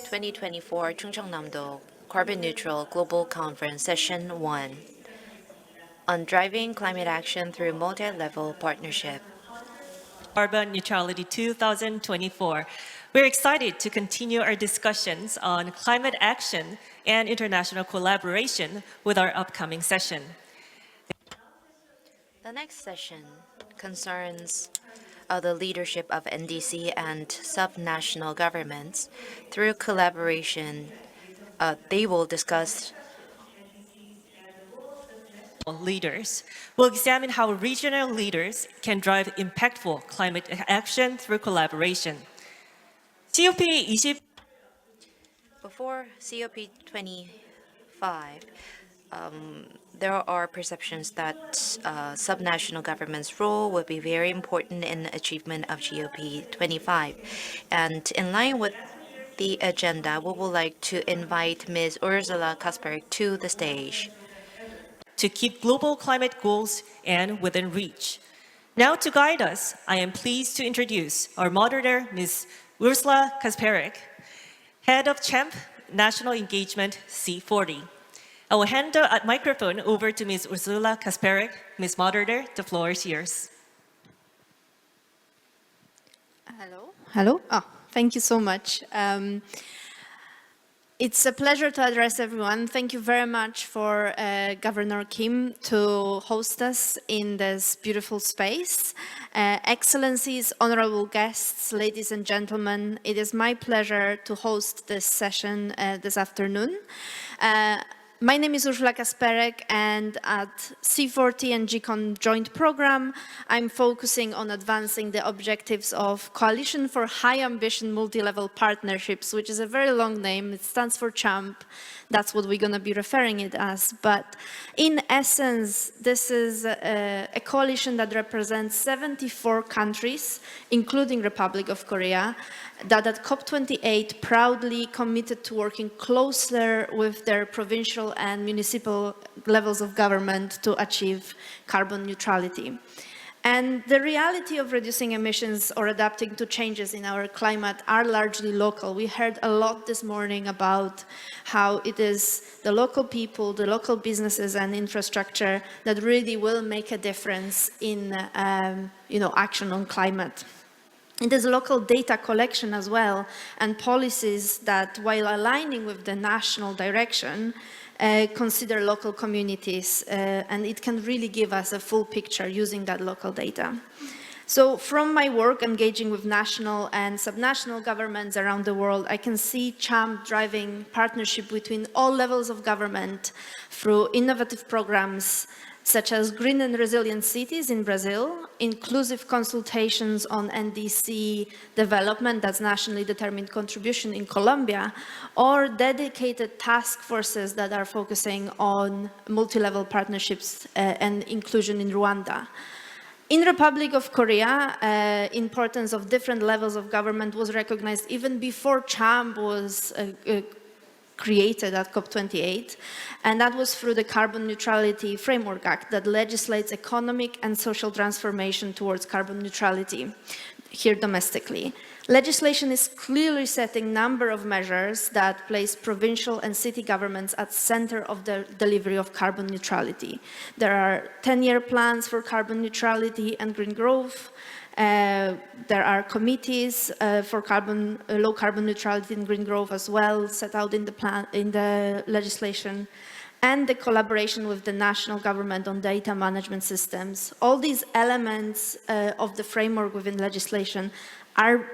2024 Chungcheongnam-do Carbon Neutral Global Conference Session 1 on Driving Climate Action Through Multi-Level Partnership. Carbon Neutrality 2024. We're excited to continue our discussions on climate action and international collaboration with our upcoming session. The next session concerns the leadership of NDC and subnational governments. Through collaboration, they will discuss leaders. We'll examine how regional leaders can drive impactful climate action through collaboration. COP20 before COP25. There are perceptions that subnational governments' role will be very important in the achievement of COP25. And in line with the agenda, we would like to invite Ms. Ursula Kasperek to the stage to keep global climate goals and within reach. Now to guide us, I am pleased to introduce our moderator, Ms. Ursula Kasperek, Head of CHAMP National Engagement C40. I will hand the microphone over to Ms. Ursula Kasperek. Ms. Moderator, the floor is yours. Hello. Thank you so much. It's a pleasure to address everyone. Thank you very much for Governor Kim to host us in this beautiful space. Excellencies, honorable guests, ladies and gentlemen, it is my pleasure to host this session this afternoon. My name is Ursula Kasperek, and at C40 and GCON joint program, I'm focusing on advancing the objectives of Coalition for High Ambition Multi-Level Partnerships, which is a very long name. It stands for CHAMP. That's what we're going to be referring it as. But in essence, this is a coalition that represents 74 countries, including Republic of Korea, that at COP28 proudly committed to working closer with their provincial and municipal levels of government to achieve carbon neutrality. And the reality of reducing emissions or adapting to changes in our climate are largely local. We heard a lot this morning about how it is the local people, the local businesses and infrastructure that really will make a difference in action on climate. It is local data collection as well and policies that, while aligning with the national direction, consider local communities, and it can really give us a full picture using that local data. So from my work engaging with national and subnational governments around the world, I can see CHAMP driving partnership between all levels of government through innovative programs such as green and resilient cities in Brazil, inclusive consultations on NDC development, that's nationally determined contribution in Colombia, or dedicated task forces that are focusing on multi-level partnerships and inclusion in Rwanda. In Republic of Korea, importance of different levels of government was recognized even before CHAMP was created at COP28, and that was through the Carbon Neutrality Framework Act that legislates economic and social transformation towards carbon neutrality here domestically. Legislation is clearly setting a number of measures that place provincial and city governments at center of the delivery of carbon neutrality. There are 10-year plans for carbon neutrality and green growth. There are committees for low carbon neutrality and green growth as well, set out in the legislation, and the collaboration with the national government on data management systems. All these elements of the framework within legislation are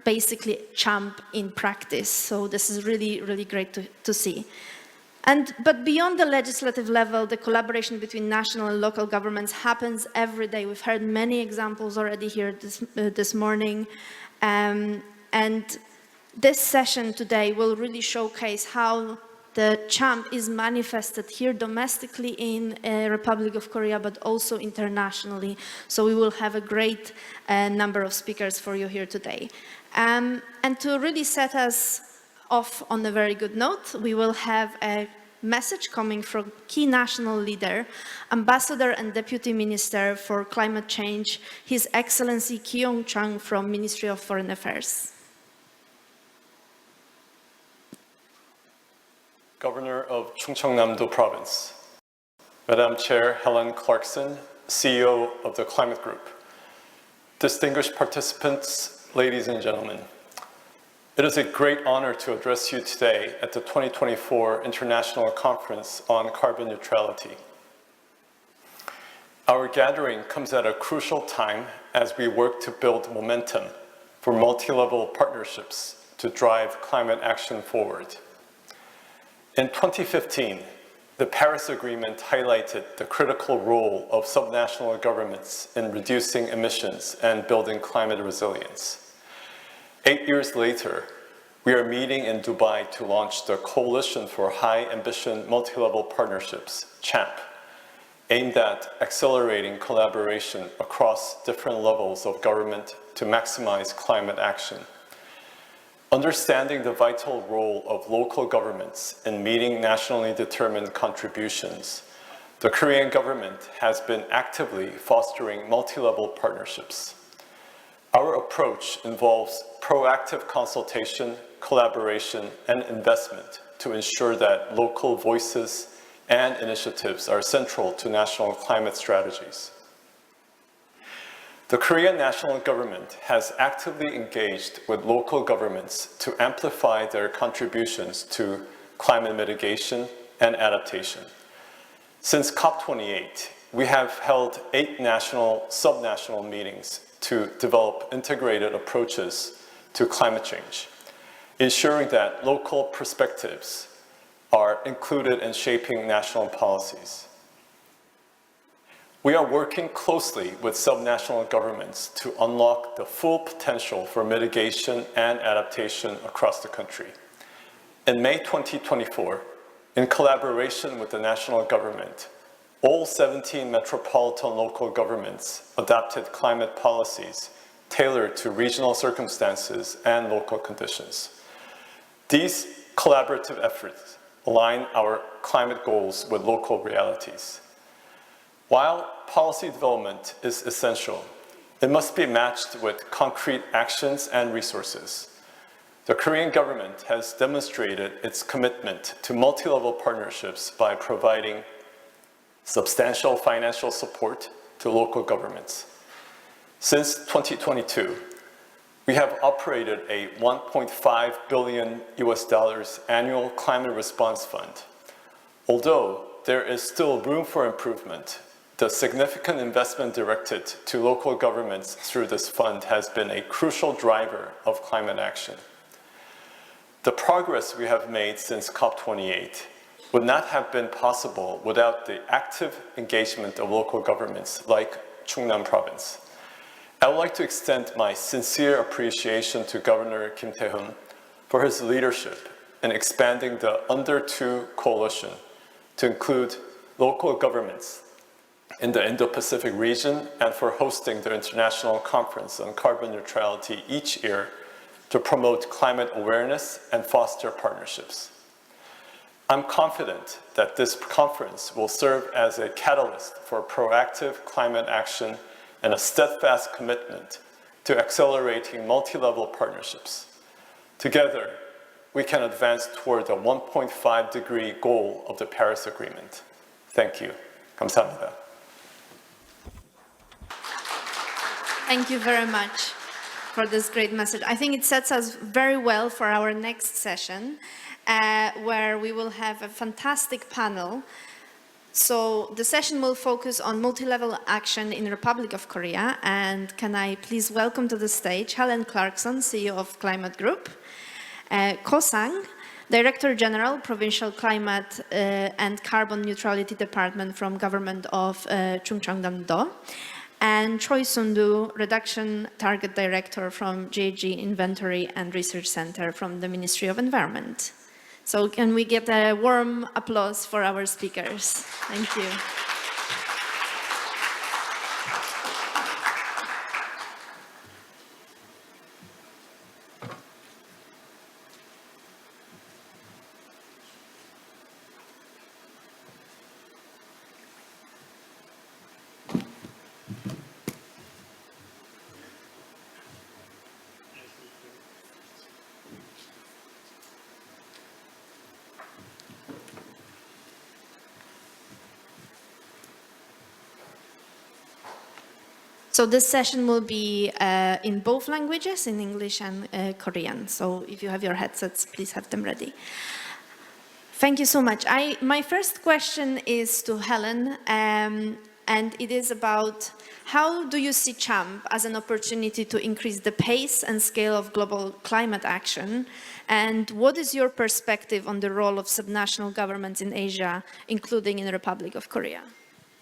basically CHAMP in practice. So this is really, really great to see. But beyond the legislative level, the collaboration between national and local governments happens every day. We've heard many examples already here this morning. And this session today will really showcase how the CHAMP is manifested here domestically in Republic of Korea, but also internationally. So we will have a great number of speakers for you here today. And to really set us off on a very good note, we will have a message coming from key national leader, Ambassador and Deputy Minister for Climate Change, His Excellency Kyung Chung from Ministry of Foreign Affairs. Governor of Chungcheongnam-do Province, Madam Chair Helen Clarkson, CEO of the Climate Group, distinguished participants, ladies and gentlemen. It is a great honor to address you today at the 2024 International Conference on Carbon Neutrality. Our gathering comes at a crucial time as we work to build momentum for multi-level partnerships to drive climate action forward. In 2015, the Paris Agreement highlighted the critical role of subnational governments in reducing emissions and building climate resilience. 8 years later, we are meeting in Dubai to launch the Coalition for High Ambition Multi-Level Partnerships, CHAMP, aimed at accelerating collaboration across different levels of government to maximize climate action. Understanding the vital role of local governments in meeting nationally determined contributions, the Korean government has been actively fostering multi-level partnerships. Our approach involves proactive consultation, collaboration, and investment to ensure that local voices and initiatives are central to national climate strategies. The Korean national government has actively engaged with local governments to amplify their contributions to climate mitigation and adaptation. Since COP28, we have held 8 national, subnational meetings to develop integrated approaches to climate change, ensuring that local perspectives are included in shaping national policies. We are working closely with subnational governments to unlock the full potential for mitigation and adaptation across the country. In May 2024, in collaboration with the national government, all 17 metropolitan local governments adopted climate policies tailored to regional circumstances and local conditions. These collaborative efforts align our climate goals with local realities. While policy development is essential, it must be matched with concrete actions and resources. The Korean government has demonstrated its commitment to multi-level partnerships by providing substantial financial support to local governments. Since 2022, we have operated a $1.5 billion annual climate response fund. Although there is still room for improvement, the significant investment directed to local governments through this fund has been a crucial driver of climate action. The progress we have made since COP28 would not have been possible without the active engagement of local governments like Chungnam Province. I would like to extend my sincere appreciation to Governor Kim Tae-hoon for his leadership in expanding the Under 2 Coalition to include local governments in the Indo-Pacific region and for hosting the International Conference on Carbon Neutrality each year to promote climate awareness and foster partnerships. I'm confident that this conference will serve as a catalyst for proactive climate action and a steadfast commitment to accelerating multi-level partnerships. Together, we can advance toward the 1.5-degree goal of the Paris Agreement. Thank you. 감사합니다. Thank you very much for this great message. I think it sets us very well for our next session, where we will have a fantastic panel. So the session will focus on multi-level action in the Republic of Korea. And can I please welcome to the stage Helen Clarkson, CEO of Climate Group, Ko Sang, Director General, Provincial Climate and Carbon Neutrality Department from Government of Chungcheongnam-do, and Choi Sun-do, Reduction Target Director from JG Inventory and Research Center from the Ministry of Environment. So can we get a warm applause for our speakers? Thank you. So this session will be in both languages, in English and Korean. So if you have your headsets, please have them ready. Thank you so much. My first question is to Helen, and it is about how do you see CHAMP as an opportunity to increase the pace and scale of global climate action? And what is your perspective on the role of subnational governments in Asia, including in the Republic of Korea?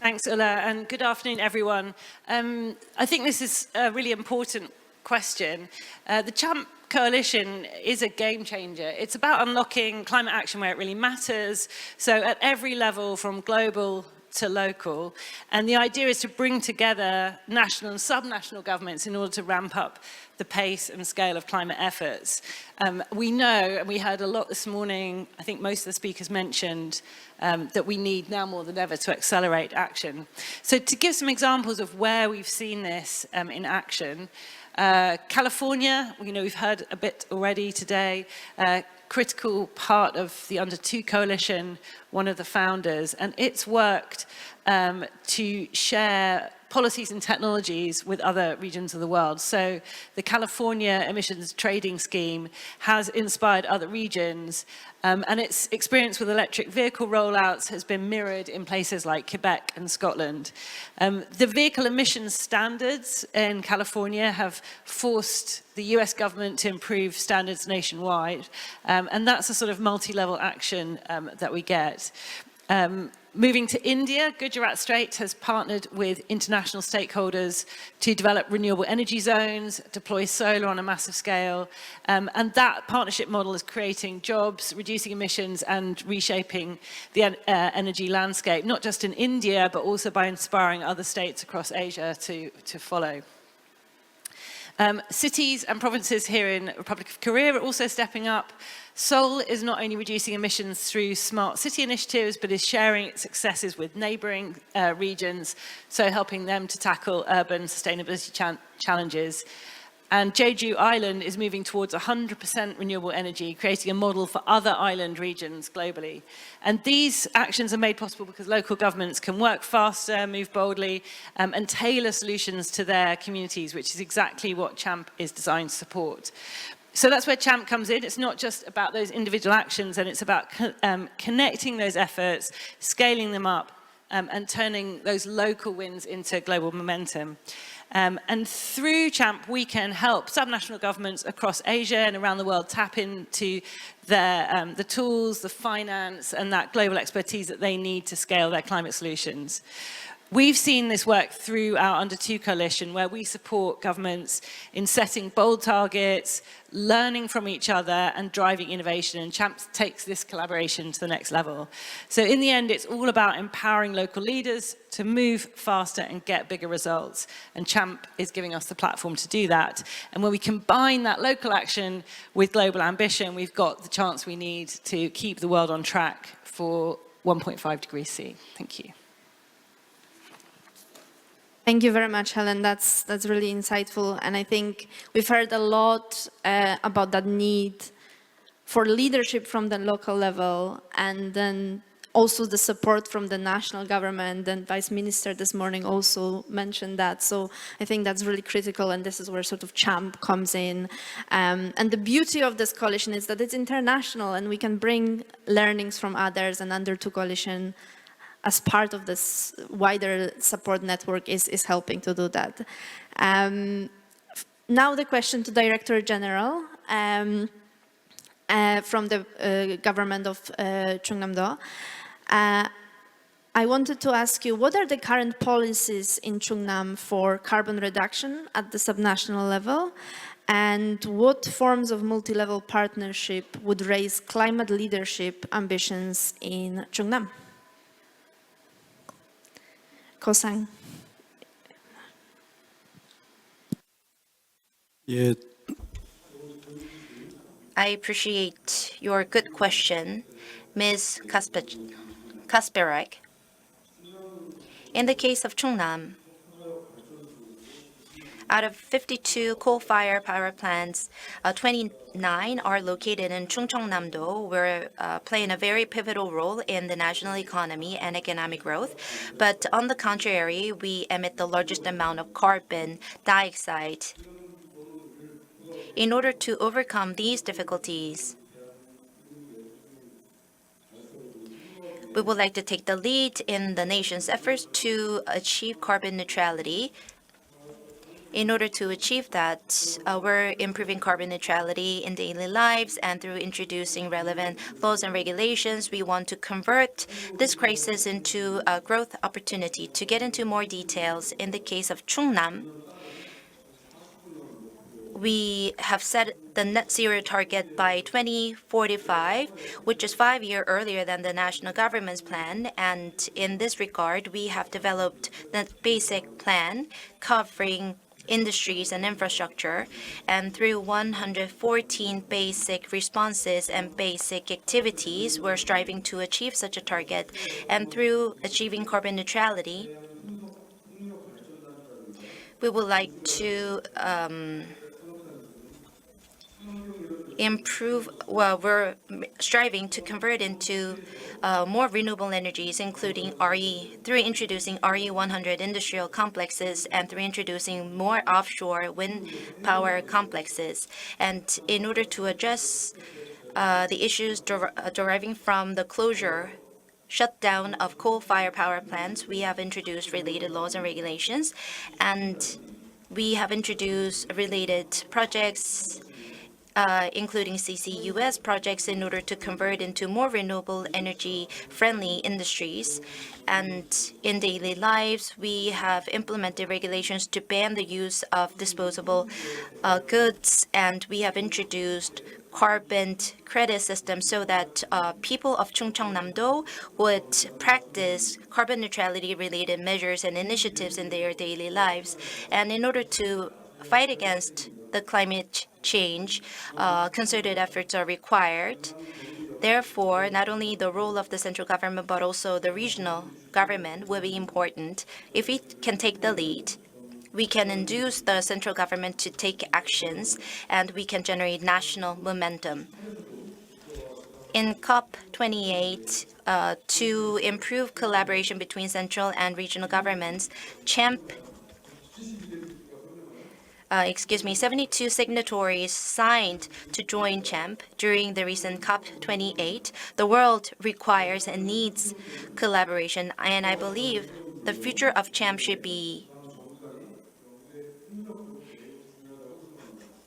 Thanks, Ulla, and good afternoon, everyone. I think this is a really important question. The CHAMP coalition is a game changer. It's about unlocking climate action where it really matters. So at every level, from global to local. And the idea is to bring together national and subnational governments in order to ramp up the pace and scale of climate efforts. We know, and we heard a lot this morning, I think most of the speakers mentioned, that we need now more than ever to accelerate action. So to give some examples of where we've seen this in action, California, we've heard a bit already today, critical part of the Under 2 coalition, one of the founders, and it's worked to share policies and technologies with other regions of the world. So the California Emissions Trading Scheme has inspired other regions, and its experience with electric vehicle rollouts has been mirrored in places like Quebec and Scotland. The vehicle emissions standards in California have forced the US government to improve standards nationwide, and that's a sort of multi-level action that we get. Moving to India, Gujarat State has partnered with international stakeholders to develop renewable energy zones, deploy solar on a massive scale, and that partnership model is creating jobs, reducing emissions, and reshaping the energy landscape, not just in India, but also by inspiring other states across Asia to follow. Cities and provinces here in the Republic of Korea are also stepping up. Seoul is not only reducing emissions through smart city initiatives, but is sharing its successes with neighbouring regions, so helping them to tackle urban sustainability challenges. And Jeju Island is moving towards 100% renewable energy, creating a model for other island regions globally. And these actions are made possible because local governments can work faster, move boldly, and tailor solutions to their communities, which is exactly what CHAMP is designed to support. So that's where CHAMP comes in. It's not just about those individual actions, and it's about connecting those efforts, scaling them up, and turning those local wins into global momentum. And through CHAMP, we can help subnational governments across Asia and around the world tap into the tools, the finance, and that global expertise that they need to scale their climate solutions. We've seen this work through our Under 2 coalition, where we support governments in setting bold targets, learning from each other, and driving innovation. And CHAMP takes this collaboration to the next level. So in the end, it's all about empowering local leaders to move faster and get bigger results. And CHAMP is giving us the platform to do that. And when we combine that local action with global ambition, we've got the chance we need to keep the world on track for 1.5 degrees C. Thank you. Thank you very much, Helen. That's really insightful. And I think we've heard a lot about that need for leadership from the local level, and then also the support from the national government. And Vice Minister this morning also mentioned that. So I think that's really critical, and this is where sort of CHAMP comes in. And the beauty of this coalition is that it's international, and we can bring learnings from others, and Under 2 coalition as part of this wider support network is helping to do that. Now the question to Director General from the government of Chungcheongnam-do. I wanted to ask you, what are the current policies in Chungnam for carbon reduction at the subnational level? And what forms of multi-level partnership would raise climate leadership ambitions in Chungnam? Ko-sang. Yeah. I appreciate your good question, Ms. Kasperek. In the case of Chungnam, Out of 52 coal-fired power plants, 29 are located in Chungcheongnam-do, where playing a very pivotal role in the national economy and economic growth. But on the contrary, we emit the largest amount of carbon dioxide. In order to overcome these difficulties, we would like to take the lead in the nation's efforts to achieve carbon neutrality. In order to achieve that, we're improving carbon neutrality in daily lives, and through introducing relevant laws and regulations, we want to convert this crisis into a growth opportunity. To get into more details, in the case of Chungnam, we have set the net zero target by 2045, which is 5 years earlier than the national government's plan. And in this regard, we have developed the basic plan covering industries and infrastructure. And through 114 basic responses and basic activities, we're striving to achieve such a target. And through achieving carbon neutrality, we would like to we're striving to convert into more renewable energies, including through introducing RE100 industrial complexes and through introducing more offshore wind power complexes. And in order to address the issues deriving from the shutdown of coal-fired power plants, we have introduced related laws and regulations, and we have introduced related projects including CCUS projects in order to convert into more renewable energy-friendly industries. And in daily lives, we have implemented regulations to ban the use of disposable goods, and we have introduced carbon credit system so that people of Chungcheongnam-do would practice carbon neutrality related measures and initiatives in their daily lives. And in order to fight against the climate change, concerted efforts are required. Therefore, not only the role of the central government, but also the regional government will be important. If we can take the lead, we can induce the central government to take actions, and we can generate national momentum. In COP28, to improve collaboration between central and regional governments, 72 signatories signed to join CHAMP during the recent COP28. The world requires and needs collaboration, and I believe the future of CHAMP should be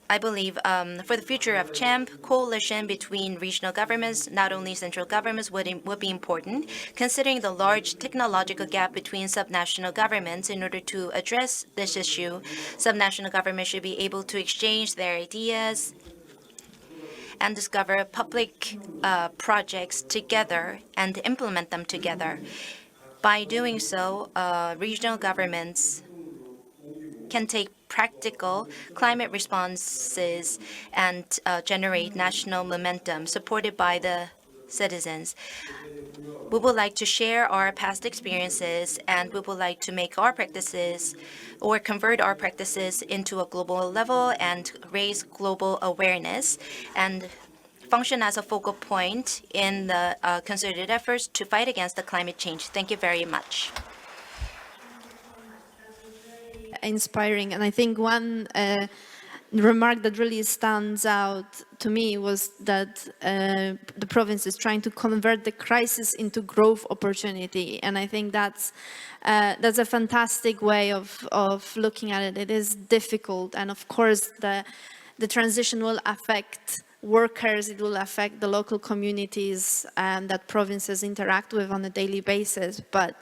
for the future of CHAMP, coalition between regional governments, not only central governments, would be important. Considering the large technological gap between subnational governments, in order to address this issue, subnational governments should be able to exchange their ideas and discover public projects together and implement them together. By doing so, regional governments can take practical climate responses and generate national momentum supported by the citizens. We would like to share our past experiences, and we would like to make our practices or convert our practices into a global level and raise global awareness and function as a focal point in the concerted efforts to fight against the climate change. Thank you very much. Inspiring. And I think one remark that really stands out to me was that the province is trying to convert the crisis into growth opportunity. And I think that's a fantastic way of looking at it. It is difficult. And of course, the transition will affect workers, it will affect the local communities that provinces interact with on a daily basis. But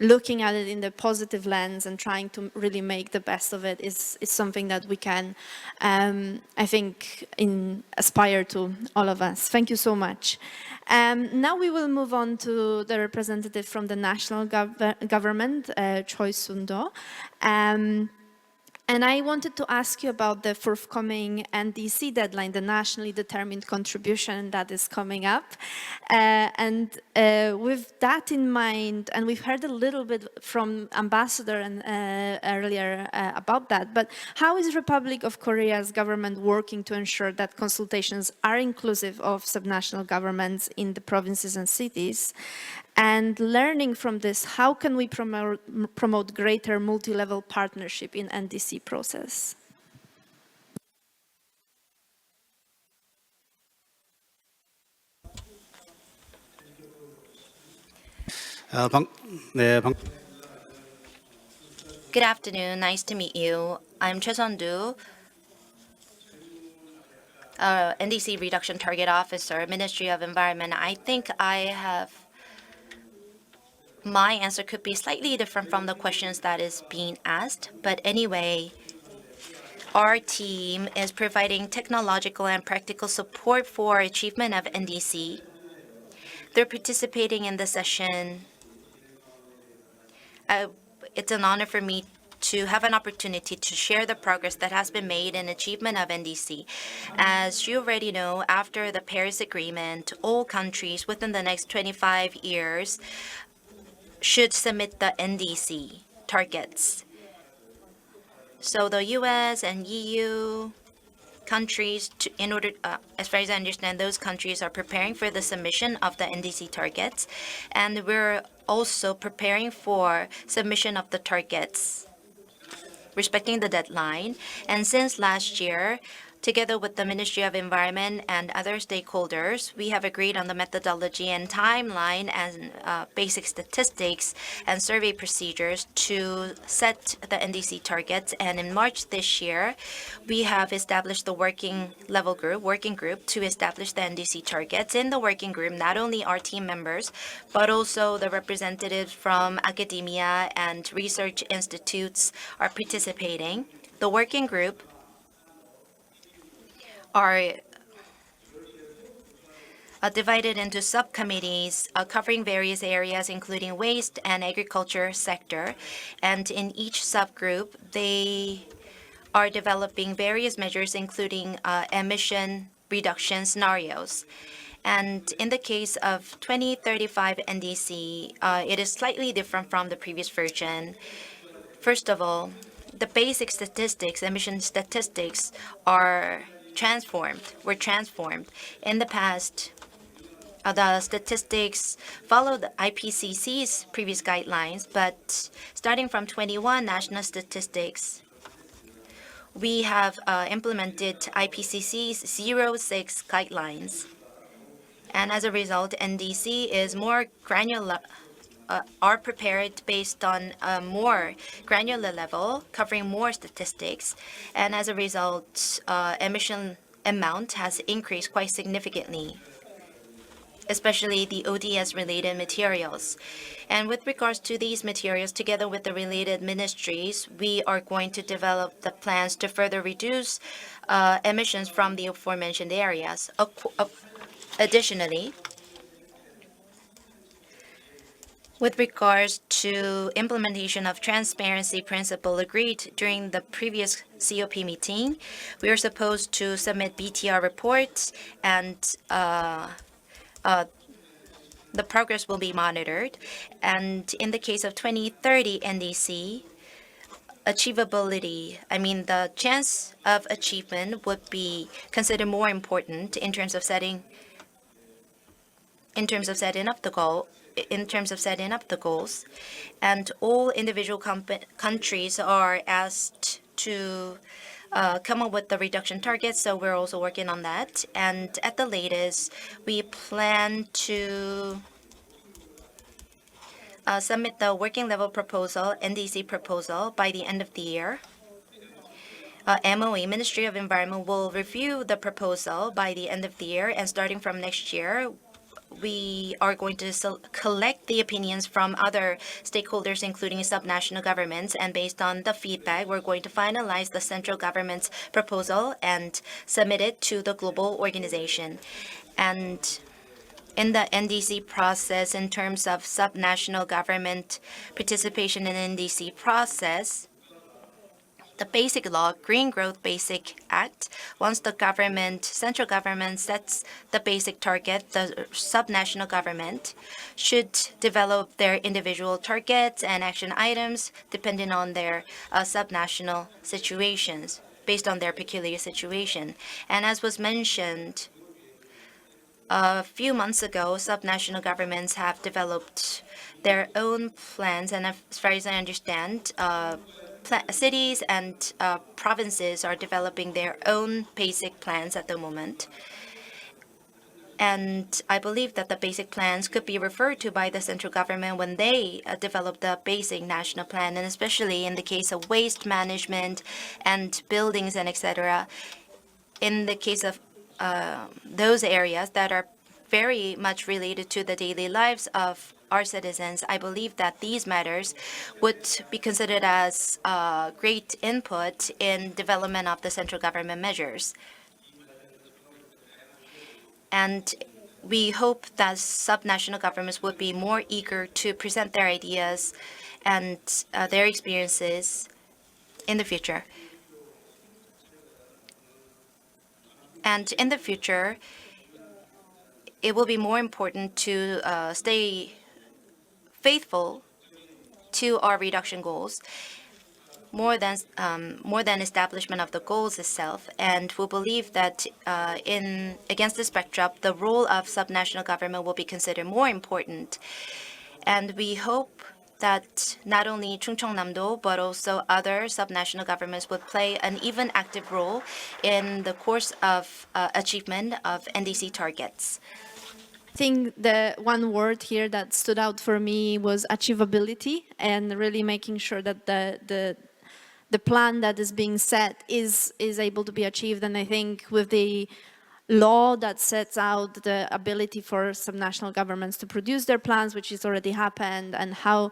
looking at it in the positive lens and trying to really make the best of it is something that we can, I think, aspire to, all of us. Thank you so much. Now we will move on to the representative from the national government, Choi Sun-do. And I wanted to ask you about the forthcoming NDC deadline, the nationally determined contribution that is coming up. With that in mind, and we've heard a little bit from Ambassador earlier about that, but how is Republic of Korea's government working to ensure that consultations are inclusive of subnational governments in the provinces and cities? And learning from this, how can we promote greater multi-level partnership in NDC process? Good afternoon. Nice to meet you. I'm Chungcheongnam-do, NDC Reduction Target Officer, Ministry of Environment. I think my answer could be slightly different from the questions that is being asked. But anyway, our team is providing technological and practical support for achievement of NDC. They're participating in the session. It's an honor for me to have an opportunity to share the progress that has been made in achievement of NDC. As you already know, after the Paris Agreement, all countries within the next 25 years should submit the NDC targets. So the US and EU countries, as far as I understand, those countries are preparing for the submission of the NDC targets. And we're also preparing for submission of the targets respecting the deadline. And since last year, together with the Ministry of Environment and other stakeholders, we have agreed on the methodology and timeline and basic statistics and survey procedures to set the NDC targets. And in March this year, we have established the working group to establish the NDC targets. In the working group, not only our team members, but also the representatives from academia and research institutes are participating. The working group are divided into subcommittees covering various areas, including waste and agriculture sector. And in each subgroup, they are developing various measures, including emission reduction scenarios. And in the case of 2035 NDC, it is slightly different from the previous version. First of all, the basic statistics, emission statistics, were transformed. In the past, the statistics followed IPCC's previous guidelines, but starting from 21 national statistics, we have implemented IPCC's 06 guidelines. And as a result, NDC is more granular, are prepared based on a more granular level, covering more statistics. And as a result, emission amount has increased quite significantly, especially the ODS-related materials. And with regards to these materials, together with the related ministries, we are going to develop the plans to further reduce emissions from the aforementioned areas. Additionally, with regards to implementation of transparency principle agreed during the previous COP meeting, we are supposed to submit BTR reports, and the progress will be monitored. And in the case of 2030 NDC, the chance of achievement would be considered more important in terms of setting up the goals, and all individual countries are asked to come up with the reduction targets, so we're also working on that. And at the latest, we plan to submit the working level proposal, NDC proposal, by the end of the year. MOE, Ministry of Environment, will review the proposal by the end of the year, and starting from next year, we are going to collect the opinions from other stakeholders, including subnational governments, and based on the feedback, we're going to finalize the central government's proposal and submit it to the global organization. And in the NDC process, in terms of subnational government participation in NDC process, the basic law, Green Growth Basic Act, once the government, central government sets the basic target, the subnational government should develop their individual targets and action items depending on their subnational situations, based on their peculiar situation. And as was mentioned, a few months ago, subnational governments have developed their own plans, and as far as I understand, cities and provinces are developing their own basic plans at the moment. And I believe that the basic plans could be referred to by the central government when they develop the basic national plan, and especially in the case of waste management and buildings and etc. In the case of those areas that are very much related to the daily lives of our citizens, I believe that these matters would be considered as great input in development of the central government measures. And we hope that subnational governments would be more eager to present their ideas and their experiences in the future. And in the future, it will be more important to stay faithful to our reduction goals more than establishment of the goals itself. And we believe that against this backdrop, the role of subnational government will be considered more important. And we hope that not only Chungcheongnam-do but also other subnational governments would play an even active role in the course of achievement of NDC targets. I think the one word here that stood out for me was achievability, and really making sure that the plan that is being set is able to be achieved. And I think with the law that sets out the ability for subnational governments to produce their plans, which has already happened, and how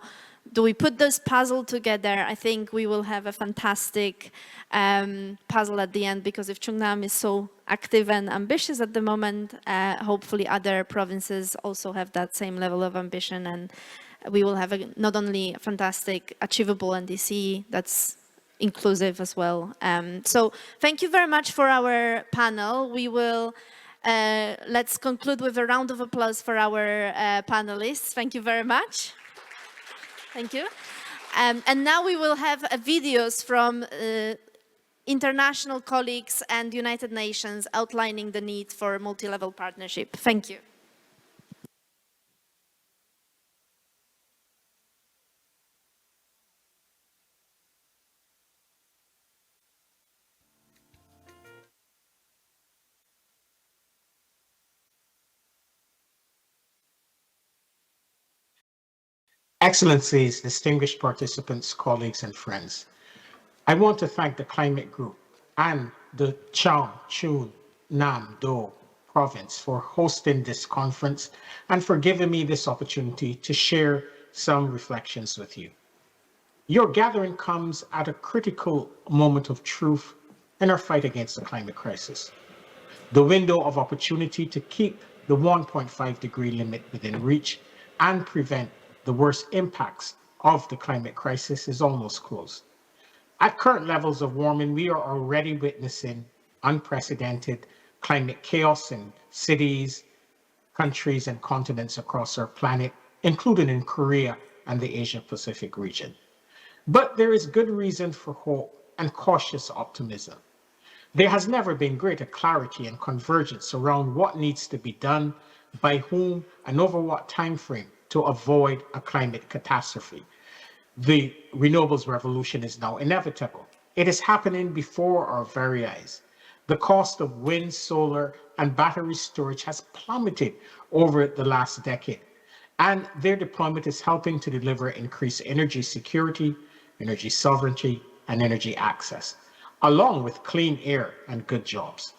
do we put this puzzle together, I think we will have a fantastic puzzle at the end, because if Chungnam is so active and ambitious at the moment, hopefully other provinces also have that same level of ambition, and we will have not only a fantastic achievable NDC that's inclusive as well. So thank you very much for our panel. We will let's conclude with a round of applause for our panelists. Thank you very much. Thank you. And now we will have videos from international colleagues and United Nations outlining the need for multi-level partnership. Thank you. Excellencies, distinguished participants, colleagues, and friends, I want to thank the Climate Group and the Chungcheongnam-do province for hosting this conference and for giving me this opportunity to share some reflections with you. Your gathering comes at a critical moment of truth in our fight against the climate crisis. The window of opportunity to keep the 1.5-degree limit within reach and prevent the worst impacts of the climate crisis is almost closed. At current levels of warming, we are already witnessing unprecedented climate chaos in cities, countries, and continents across our planet, including in Korea and the Asia-Pacific region. But there is good reason for hope and cautious optimism. There has never been greater clarity and convergence around what needs to be done, by whom, and over what time frame to avoid a climate catastrophe. The renewables revolution is now inevitable. It is happening before our very eyes. The cost of wind, solar, and battery storage has plummeted over the last decade, and their deployment is helping to deliver increased energy security, energy sovereignty, and energy access, along with clean air and good jobs.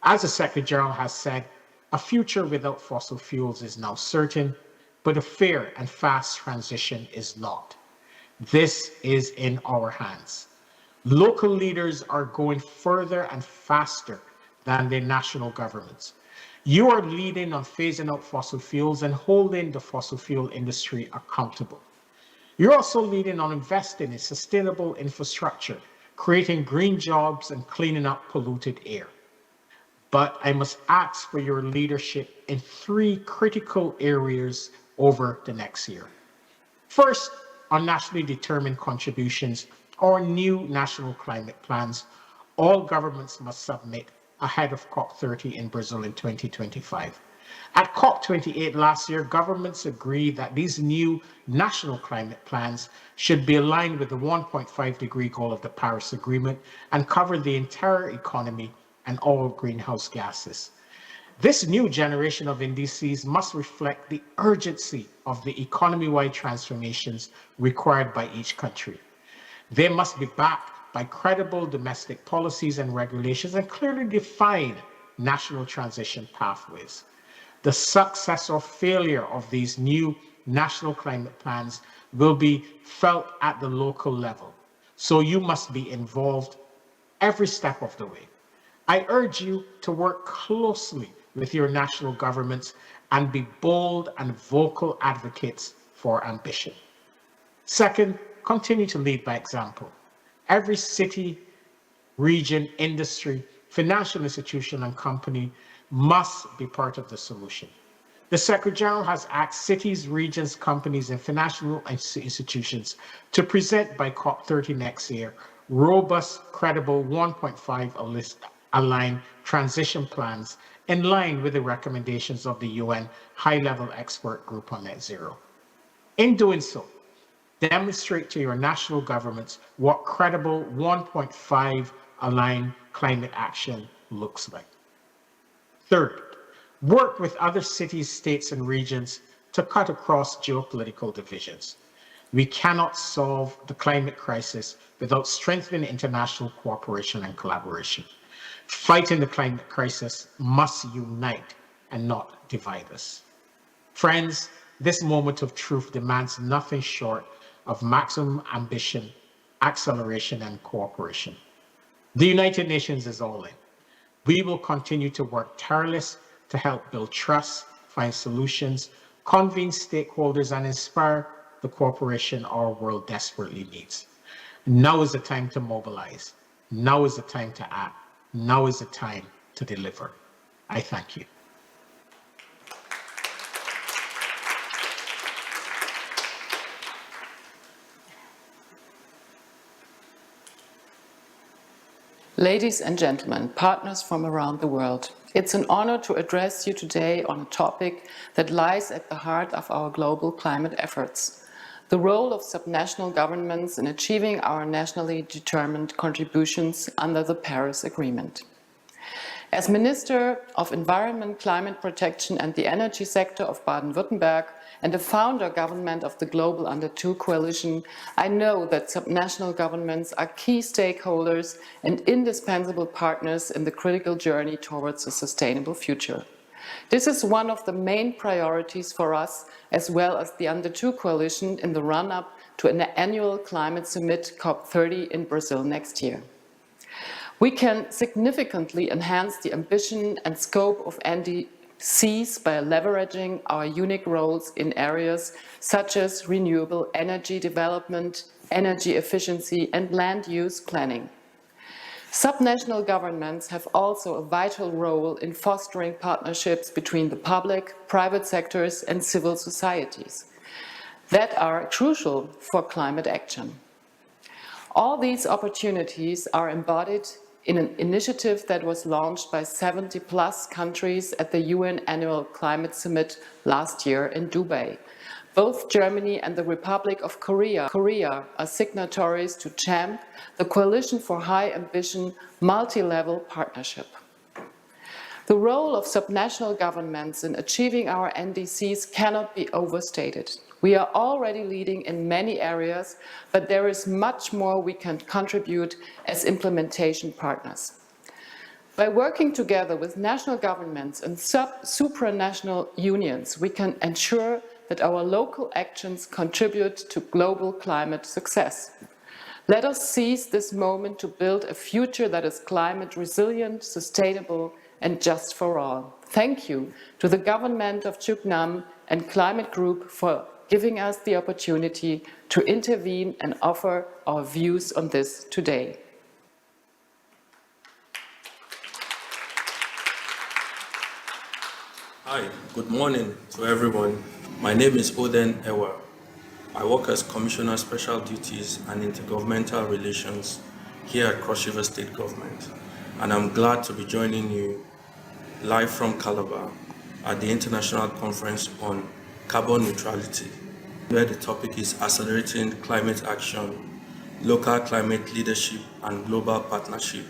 As the Secretary General has said, a future without fossil fuels is now certain, but a fair and fast transition is not. This is in our hands. Local leaders are going further and faster than their national governments. You are leading on phasing out fossil fuels and holding the fossil fuel industry accountable. You're also leading on investing in sustainable infrastructure, creating green jobs and cleaning up polluted air. But I must ask for your leadership in 3 critical areas over the next year. First, on nationally determined contributions or new national climate plans, all governments must submit ahead of COP30 in Brazil in 2025. At COP28 last year, governments agreed that these new national climate plans should be aligned with the 1.5-degree goal of the Paris Agreement and cover the entire economy and all greenhouse gases. This new generation of indices must reflect the urgency of the economy-wide transformations required by each country. They must be backed by credible domestic policies and regulations and clearly define national transition pathways. The success or failure of these new national climate plans will be felt at the local level. So you must be involved every step of the way. I urge you to work closely with your national governments and be bold and vocal advocates for ambition. Second, continue to lead by example. Every city, region, industry, financial institution, and company must be part of the solution. The Secretary General has asked cities, regions, companies, and financial institutions to present by COP30 next year robust, credible 1.5 aligned transition plans in line with the recommendations of the UN High-Level Expert Group on Net Zero. In doing so, demonstrate to your national governments what credible 1.5 aligned climate action looks like. Third, work with other cities, states, and regions to cut across geopolitical divisions. We cannot solve the climate crisis without strengthening international cooperation and collaboration. Fighting the climate crisis must unite and not divide us. Friends, this moment of truth demands nothing short of maximum ambition, acceleration, and cooperation. The United Nations is all in. We will continue to work tirelessly to help build trust, find solutions, convene stakeholders, and inspire the cooperation our world desperately needs. Now is the time to mobilize. Now is the time to act. Now is the time to deliver. I thank you. Ladies and gentlemen, partners from around the world, it's an honor to address you today on a topic that lies at the heart of our global climate efforts: the role of subnational governments in achieving our nationally determined contributions under the Paris Agreement. As Minister of Environment, Climate Protection and the Energy Sector of Baden-Württemberg and a founder government of the Global Under-2 Coalition, I know that subnational governments are key stakeholders and indispensable partners in the critical journey towards a sustainable future. This is one of the main priorities for us, as well as the Under-2 Coalition, in the run-up to an annual climate summit COP30 in Brazil next year. We can significantly enhance the ambition and scope of NDCs by leveraging our unique roles in areas such as renewable energy development, energy efficiency, and land use planning. Subnational governments have also a vital role in fostering partnerships between the public, private sectors, and civil societies that are crucial for climate action. All these opportunities are embodied in an initiative that was launched by 70+ countries at the UN Annual Climate Summit last year in Dubai. Both Germany and the Republic of Korea are signatories to CHAMP, the Coalition for High Ambition Multi-Level Partnership. The role of subnational governments in achieving our NDCs cannot be overstated. We are already leading in many areas, but there is much more we can contribute as implementation partners. By working together with national governments and supranational unions, we can ensure that our local actions contribute to global climate success. Let us seize this moment to build a future that is climate resilient, sustainable, and just for all. Thank you to the government of Chungcheongnam and Climate Group for giving us the opportunity to intervene and offer our views on this today. Hi, good morning to everyone. My name is Oden Ewa. I work as Commissioner Special Duties and Intergovernmental Relations here at Cross River State Government, and I'm glad to be joining you live from Calabar at the International Conference on Carbon Neutrality, where the topic is accelerating climate action, local climate leadership and global partnership,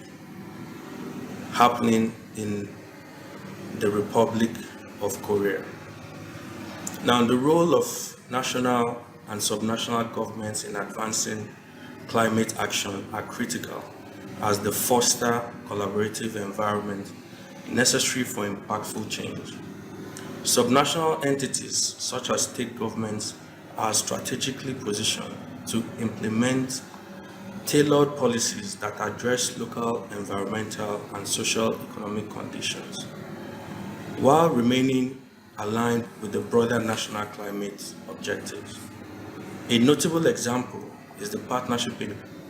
happening in the Republic of Korea. Now, the role of national and subnational governments in advancing climate action are critical as they foster collaborative environment necessary for impactful change. Subnational entities, such as state governments, are strategically positioned to implement tailored policies that address local environmental and social economic conditions, while remaining aligned with the broader national climate objectives. A notable example is the partnership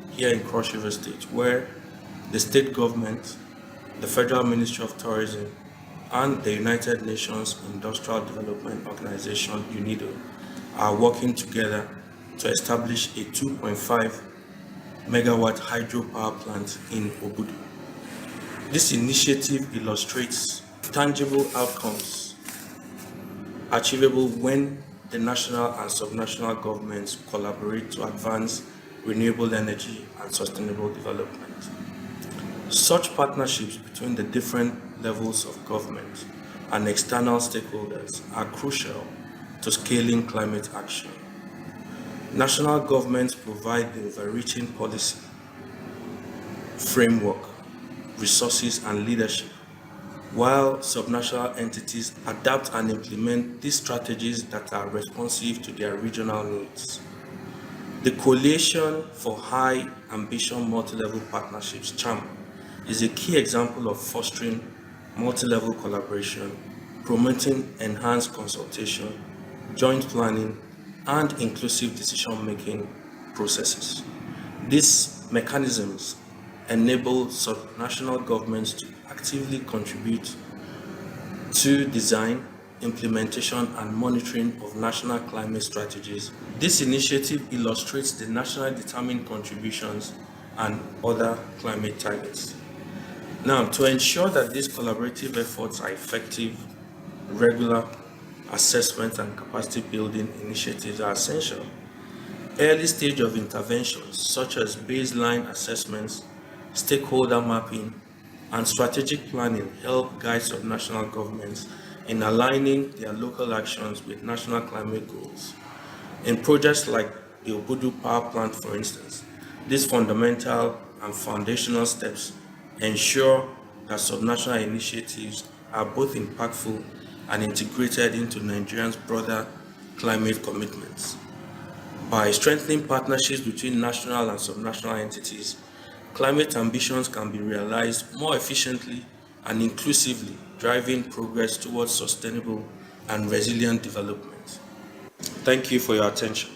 here in Cross River State, where the state government, the Federal Ministry of Tourism, and the United Nations Industrial Development Organization, UNIDO, are working together to establish a 2.5 megawatt hydropower plant in Obudu. This initiative illustrates tangible outcomes achievable when the national and subnational governments collaborate to advance renewable energy and sustainable development. Such partnerships between the different levels of government and external stakeholders are crucial to scaling climate action. National governments provide the overreaching policy, framework, resources, and leadership, while subnational entities adapt and implement these strategies that are responsive to their regional needs. The Coalition for High Ambition Multi-Level Partnerships, CHAMP, is a key example of fostering multi-level collaboration, promoting enhanced consultation, joint planning, and inclusive decision-making processes. These mechanisms enable subnational governments to actively contribute to design, implementation, and monitoring of national climate strategies. This initiative illustrates the nationally determined contributions and other climate targets. Now, to ensure that these collaborative efforts are effective, regular assessment and capacity building initiatives are essential. Early stage of interventions, such as baseline assessments, stakeholder mapping, and strategic planning, help guide subnational governments in aligning their local actions with national climate goals. In projects like the Obudu Power Plant, for instance, these fundamental and foundational steps ensure that subnational initiatives are both impactful and integrated into Nigeria's broader climate commitments. By strengthening partnerships between national and subnational entities, climate ambitions can be realized more efficiently and inclusively, driving progress towards sustainable and resilient development. Thank you for your attention.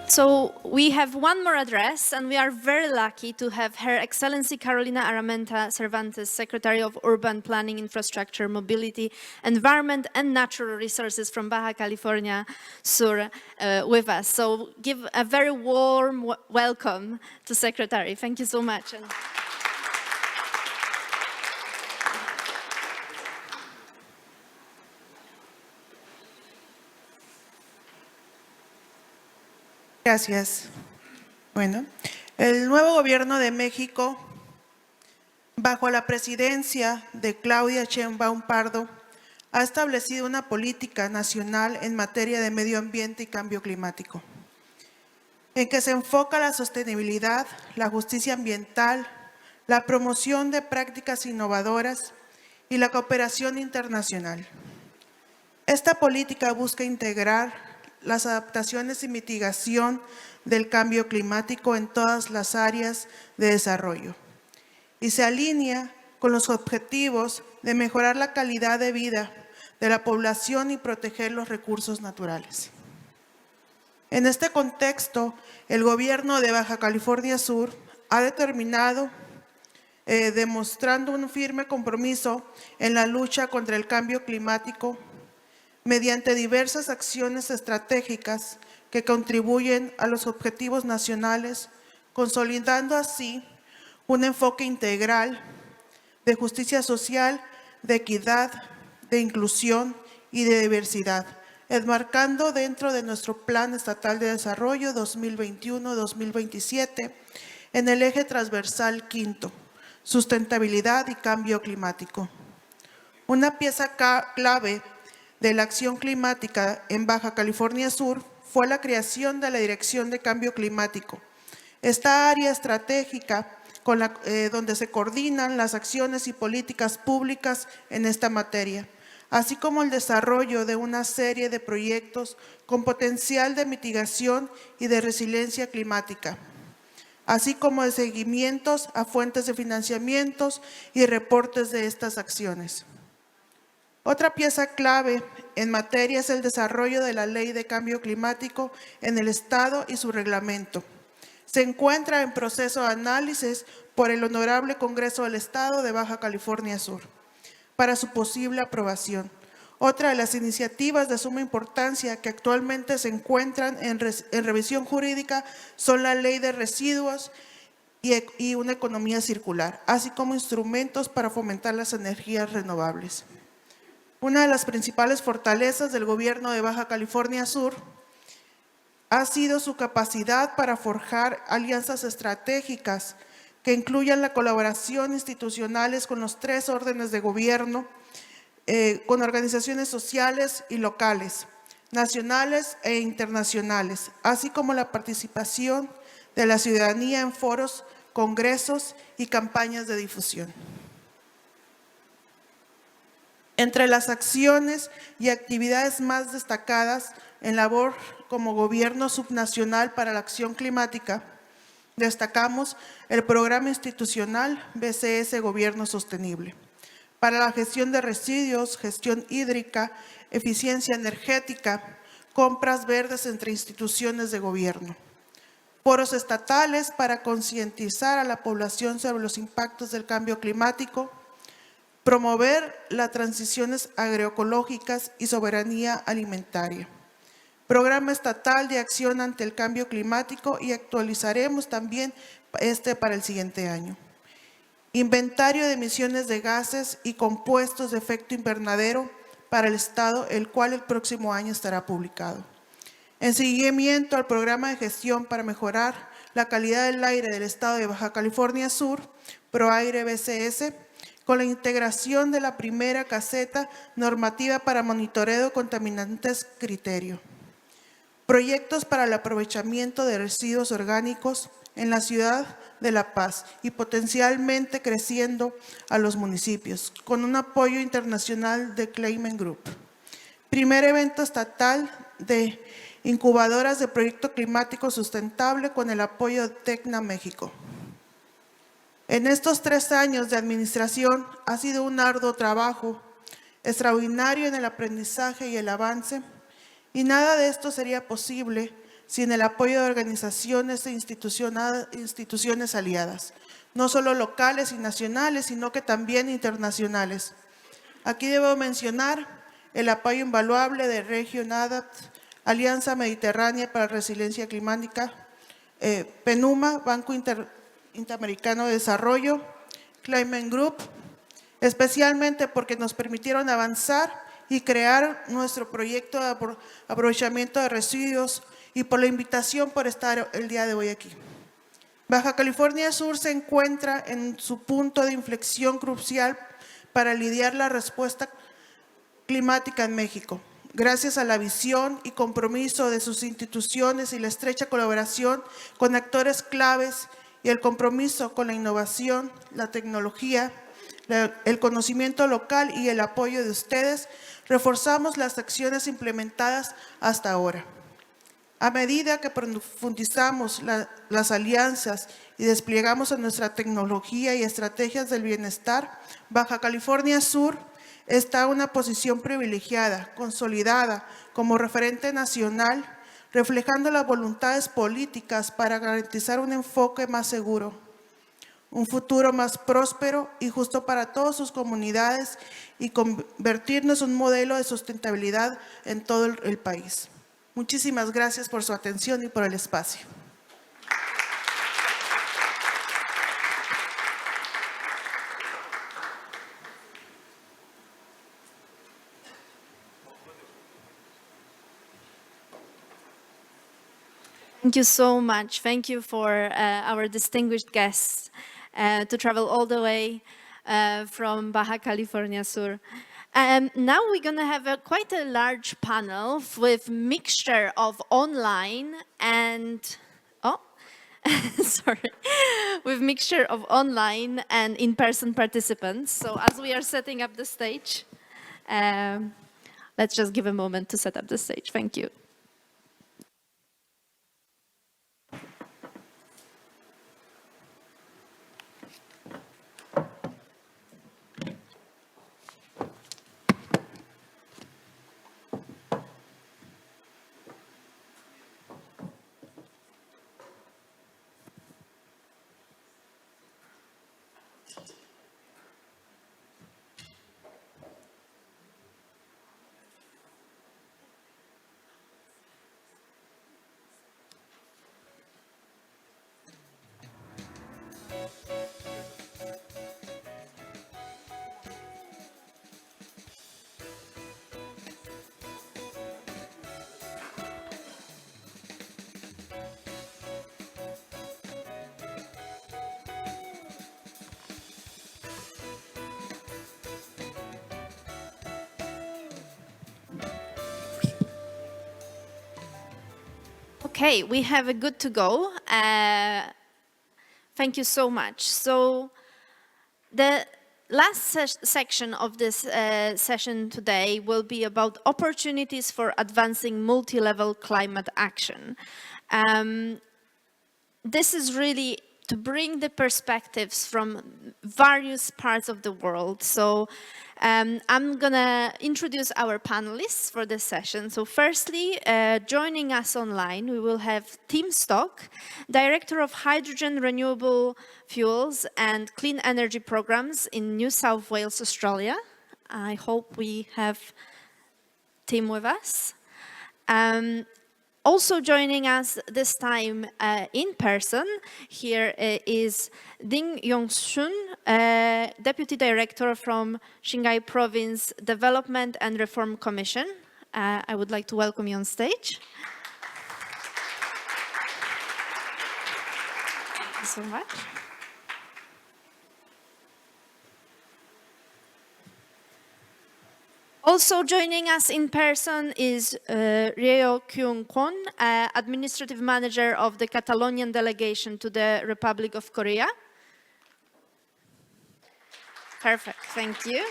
So we have one more address, and we are very lucky to have Her Excellency Carolina Aramenta Cervantes, Secretary of Urban Planning, Infrastructure, Mobility, Environment and Natural Resources from Baja California Sur with us. So give a very warm welcome to Secretary. Thank you so much. Gracias. Bueno, el nuevo gobierno de México, bajo la presidencia de Claudia Sheinbaum Pardo, ha establecido una política nacional en materia de medio ambiente y cambio climático, en que se enfoca la sostenibilidad, la justicia ambiental, la promoción de prácticas innovadoras y la cooperación internacional. Esta política busca integrar las adaptaciones y mitigación del cambio climático en todas las áreas de desarrollo y se alinea con los objetivos de mejorar la calidad de vida de la población y proteger los recursos naturales. En este contexto, el gobierno de Baja California Sur ha determinado, demostrando un firme compromiso en la lucha contra el cambio climático mediante diversas acciones estratégicas que contribuyen a los objetivos nacionales, consolidando así un enfoque integral de justicia social, de equidad, de inclusión y de diversidad, enmarcando dentro de nuestro Plan Estatal de Desarrollo 2021-2027 en el eje transversal quinto, sustentabilidad y cambio climático. Una pieza clave de la acción climática en Baja California Sur fue la creación de la Dirección de Cambio Climático. Esta área estratégica donde se coordinan las acciones y políticas públicas en esta materia, así como el desarrollo de una serie de proyectos con potencial de mitigación y de resiliencia climática, así como de seguimientos a fuentes de financiamientos y reportes de estas acciones. Otra pieza clave en materia es el desarrollo de la Ley de Cambio Climático en el Estado y su reglamento. Se encuentra en proceso de análisis por el Honorable Congreso del Estado de Baja California Sur para su posible aprobación. Otra de las iniciativas de suma importancia que actualmente se encuentran en revisión jurídica son la Ley de Residuos y una economía circular, así como instrumentos para fomentar las energías renovables. Una de las principales fortalezas del gobierno de Baja California Sur ha sido su capacidad para forjar alianzas estratégicas que incluyan la colaboración institucionales con los 3 órdenes de gobierno, con organizaciones sociales y locales, nacionales e internacionales, así como la participación de la ciudadanía en foros, congresos y campañas de difusión. Entre las acciones y actividades más destacadas en labor como gobierno subnacional para la acción climática, destacamos el programa institucional BCS Gobierno Sostenible para la gestión de residuos, gestión hídrica, eficiencia energética, compras verdes entre instituciones de gobierno. Foros estatales para concientizar a la población sobre los impactos del cambio climático, promover las transiciones agroecológicas y soberanía alimentaria. Programa estatal de acción ante el cambio climático y actualizaremos también para el siguiente año. Inventario de emisiones de gases y compuestos de efecto invernadero para el Estado, el cual el próximo año estará publicado. En seguimiento al programa de gestión para mejorar la calidad del aire del Estado de Baja California Sur, ProAire BCS, con la integración de la primera caseta normativa para monitoreo de contaminantes criterio. Proyectos para el aprovechamiento de residuos orgánicos en la ciudad de La Paz y potencialmente creciendo a los municipios, con un apoyo internacional de Climate Group. Primer evento estatal de incubadoras de proyecto climático sustentable con el apoyo de Tecna México. En estos 3 años de administración ha sido un arduo trabajo, extraordinario en el aprendizaje y el avance, y nada de esto sería posible sin el apoyo de organizaciones e instituciones aliadas, no solo locales y nacionales, sino que también internacionales. Aquí debo mencionar el apoyo invaluable de Region Adapt, Alianza Mediterránea para la Resiliencia Climática, PENUMA, Banco Interamericano de Desarrollo, Climate Group, especialmente porque nos permitieron avanzar y crear nuestro proyecto de aprovechamiento de residuos y por la invitación por estar el día de hoy aquí. Baja California Sur se encuentra en su punto de inflexión crucial para lidiar la respuesta climática en México. Gracias a la visión y compromiso de sus instituciones y la estrecha colaboración con actores claves y el compromiso con la innovación, la tecnología, el conocimiento local y el apoyo de ustedes, reforzamos las acciones implementadas hasta ahora. A medida que profundizamos las alianzas y desplegamos nuestra tecnología y estrategias del bienestar, Baja California Sur está en una posición privilegiada, consolidada como referente nacional, reflejando las voluntades políticas para garantizar un enfoque más seguro, un futuro más próspero y justo para todas sus comunidades y convertirnos en un modelo de sustentabilidad en todo el país. Muchísimas gracias por su atención y por el espacio. Thank you so much. Thank you for our distinguished guests to travel all the way from Baja California Sur. Now we're going to have quite a large panel with mixture of online and, sorry, with mixture of online and in-person participants. So as we are setting up the stage, let's just give a moment to set up the stage. Thank you. Okay, we have a good to go. Thank you so much. So the last section of this session today will be about opportunities for advancing multi-level climate action. This is really to bring the perspectives from various parts of the world. So I'm gonna introduce our panelists for this session. So firstly, joining us online, we will have Tim Stock, Director of Hydrogen Renewable Fuels and Clean Energy Programs in New South Wales, Australia. I hope we have Tim with us. Also joining us this time in person here is Ding Yong-sun, Deputy Director from Qinghai Province Development and Reform Commission. I would like to welcome you on stage. Thank you so much. Also joining us in person is Ryo Kyung-kwon, Administrative Manager of the Catalonian Delegation to the Republic of Korea. Perfect, thank you.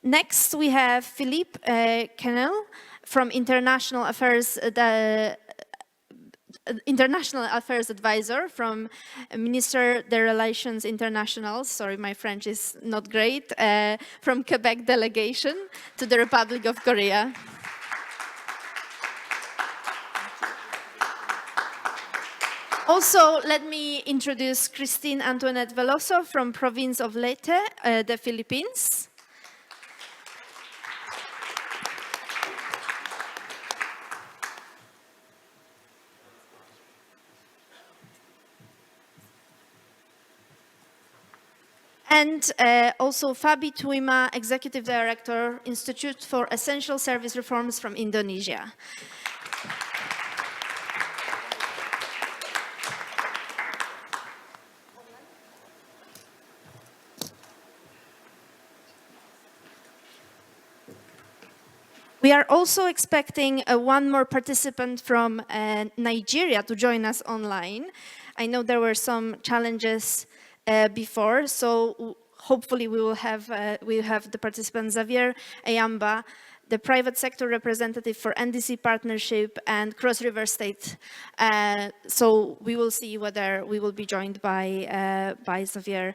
Next, we have Philippe Canel from International Affairs Advisor from Minister des Relations Internationales. Sorry, my French is not great. From Quebec Delegation to the Republic of Korea. Also, let me introduce Christine Antoinette Veloso from Province of Leyte, the Philippines. And also Fabi Tuima, Executive Director, Institute for Essential Service Reforms from Indonesia. We are also expecting one more participant from Nigeria to join us online. I know there were some challenges before, so hopefully we will have the participant Xavier Ayamba, the private sector representative for NDC Partnership and Cross River State. So we will see whether we will be joined by Xavier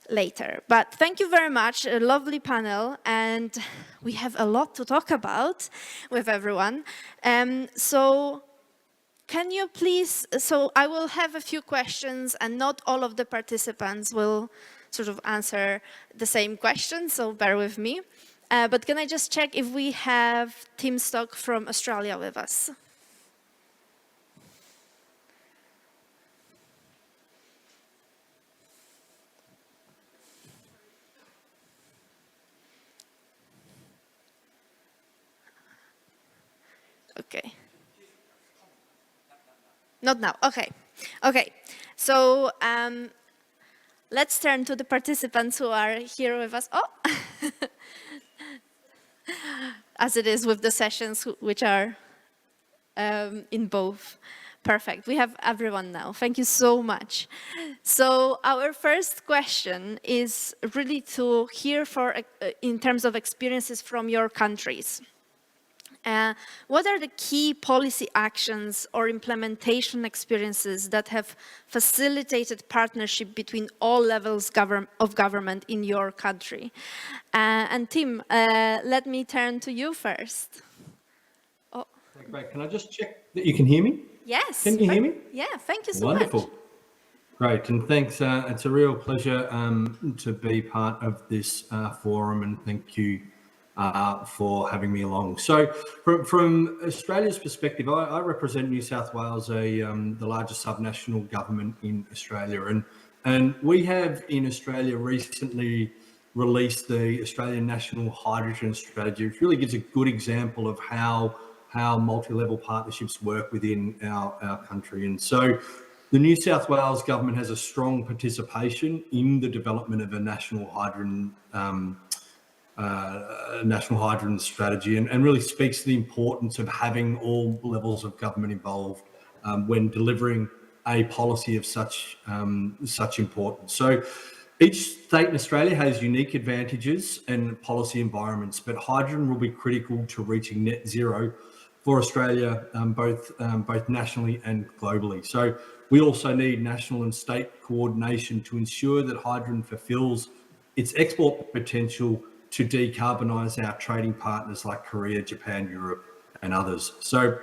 later. But thank you very much, a lovely panel, and we have a lot to talk about with everyone. So can you please, so I will have a few questions and not all of the participants will sort of answer the same question, so bear with me. But can I just check if we have Tim Stock from Australia with us? Okay. Not now. Okay. Okay. So let's turn to the participants who are here with us. Oh, as it is with the sessions which are in both. Perfect. We have everyone now. Thank you so much. So our first question is really to hear in terms of experiences from your countries. What are the key policy actions or implementation experiences that have facilitated partnership between all levels of government in your country? And Tim, let me turn to you first. Oh. Great. Can I just check that you can hear me? Yes. Can you hear me? Yeah, thank you so Wonderful. much. Great, and thanks. It's a real pleasure to be part of this forum, and thank you for having me along. So from Australia's perspective, I represent New South Wales, the largest subnational government in Australia. And we have in Australia recently released the Australian National Hydrogen Strategy, which really gives a good example of how multi-level partnerships work within our country. And so the New South Wales government has a strong participation in the development of a national hydrogen strategy, and really speaks to the importance of having all levels of government involved when delivering a policy of such importance. So each state in Australia has unique advantages and policy environments, but hydrogen will be critical to reaching net zero for Australia, both nationally and globally. So we also need national and state coordination to ensure that hydrogen fulfills its export potential to decarbonise our trading partners like Korea, Japan, Europe and others. So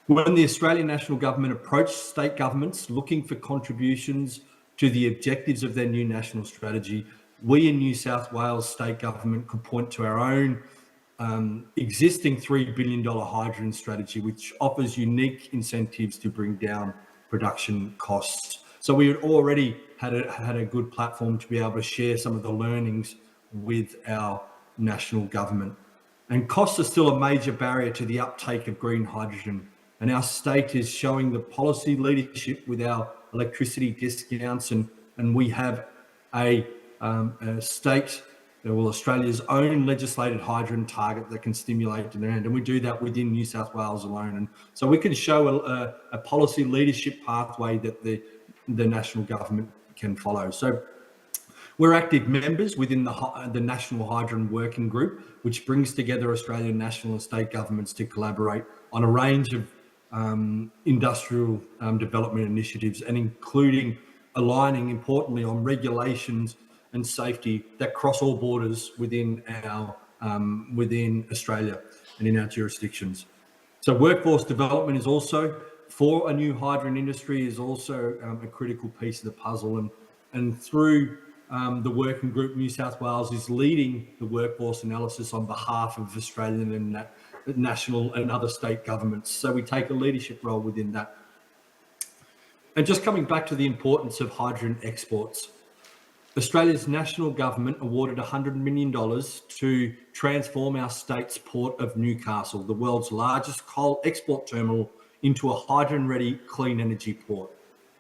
when the Australian National Government approached state governments looking for contributions to the objectives of their new national strategy, we in New South Wales State Government could point to our own existing $3 billion hydrogen strategy, which offers unique incentives to bring down production costs. So we had already had a good platform to be able to share some of the learnings with our national government. And costs are still a major barrier to the uptake of green hydrogen. And our state is showing the policy leadership with our electricity discounts, and we have a state, well, Australia's own legislated hydrogen target that can stimulate demand, and we do that within New South Wales alone. And so we can show a policy leadership pathway that the national government can follow. So we're active members within the National Hydrogen Working Group, which brings together Australian national and state governments to collaborate on a range of industrial development initiatives, and including aligning, importantly, on regulations and safety that cross all borders within Australia and in our jurisdictions. So workforce development is also, for a new hydrogen industry, is also a critical piece of the puzzle. And through the working group, New South Wales is leading the workforce analysis on behalf of Australian and national and other state governments. So we take a leadership role within that. And just coming back to the importance of hydrogen exports. Australia's national government awarded $100 million to transform our state's port of Newcastle, the world's largest coal export terminal, into a hydrogen-ready clean energy port.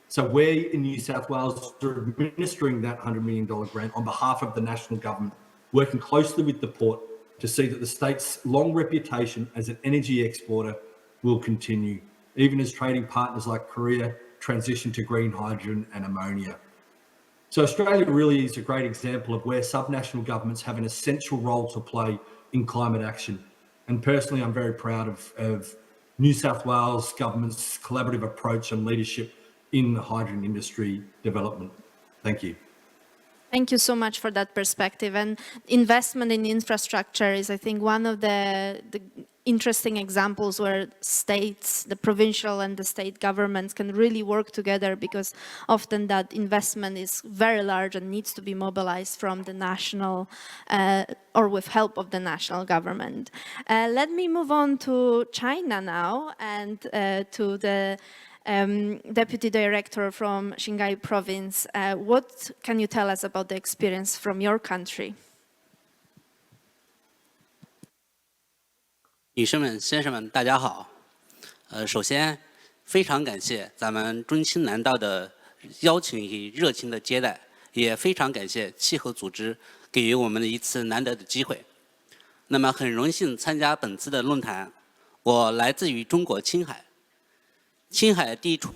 So we in New South Wales are administering that $100 million grant on behalf of the national government, working closely with the port to see that the state's long reputation as an energy exporter will continue, even as trading partners like Korea transition to green hydrogen and ammonia. So Australia really is a great example of where subnational governments have an essential role to play in climate action. And personally, I'm very proud of New South Wales government's collaborative approach and leadership in the hydrogen industry development. Thank you. Thank you so much for that perspective. And investment in infrastructure is, I think, one of the interesting examples where states, the provincial and the state governments can really work together, because often that investment is very large and needs to be mobilized from the national or with help of the national government. Let me move on to China now and to the Deputy Director from Qinghai Province. What can you tell us about the experience from your country? 女士们、先生们，大家好。首先非常感谢咱们中青南道的邀请与热情的接待，也非常感谢气候组织给予我们的一次难得的机会。那么很荣幸参加本次的论坛。我来自于中国青海，青海地处。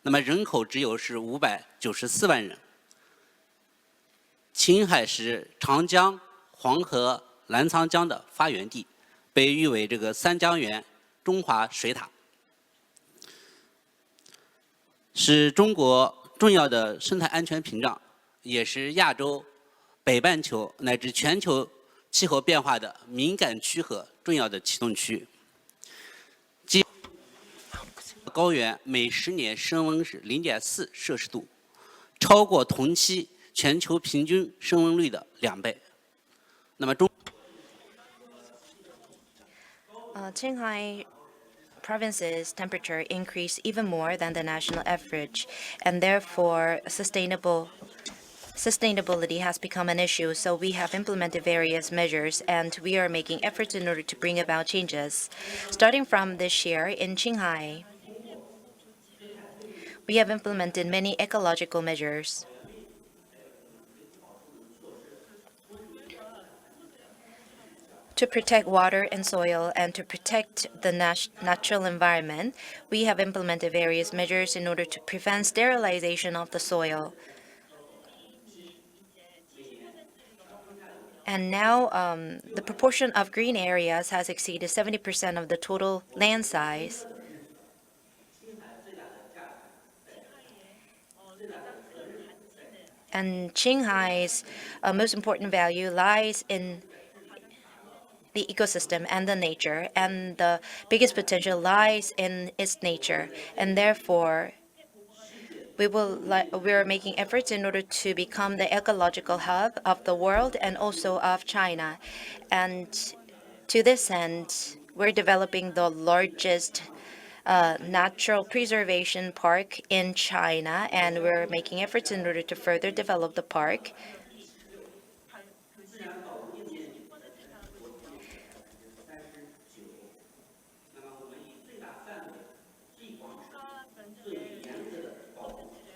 那么人口只有是594万人。青海是长江、黄河、澜沧江的发源地，被誉为这个三江源、中华水塔，是中国重要的生态安全屏障，也是亚洲、北半球乃至全球气候变化的敏感区和重要的启动区。 高原每10年升温是0.4摄氏度，超过同期全球平均升温率的2倍。那么Qinghai Province's temperature increased even more than the national average, and therefore sustainability has become an issue. So we have implemented various measures, and we are making efforts in order to bring about changes. Starting from this year in Qinghai, we have implemented many ecological measures. To protect water and soil and to protect the natural environment, we have implemented various measures in order to prevent sterilization of the soil. And now the proportion of green areas has exceeded 70% of the total land size. And Qinghai's most important value lies in the ecosystem and the nature, and the biggest potential lies in its nature. And therefore, we are making efforts in order to become the ecological hub of the world and also of China. And to this end, we're developing the largest natural preservation park in China, and we're making efforts in order to further develop the park.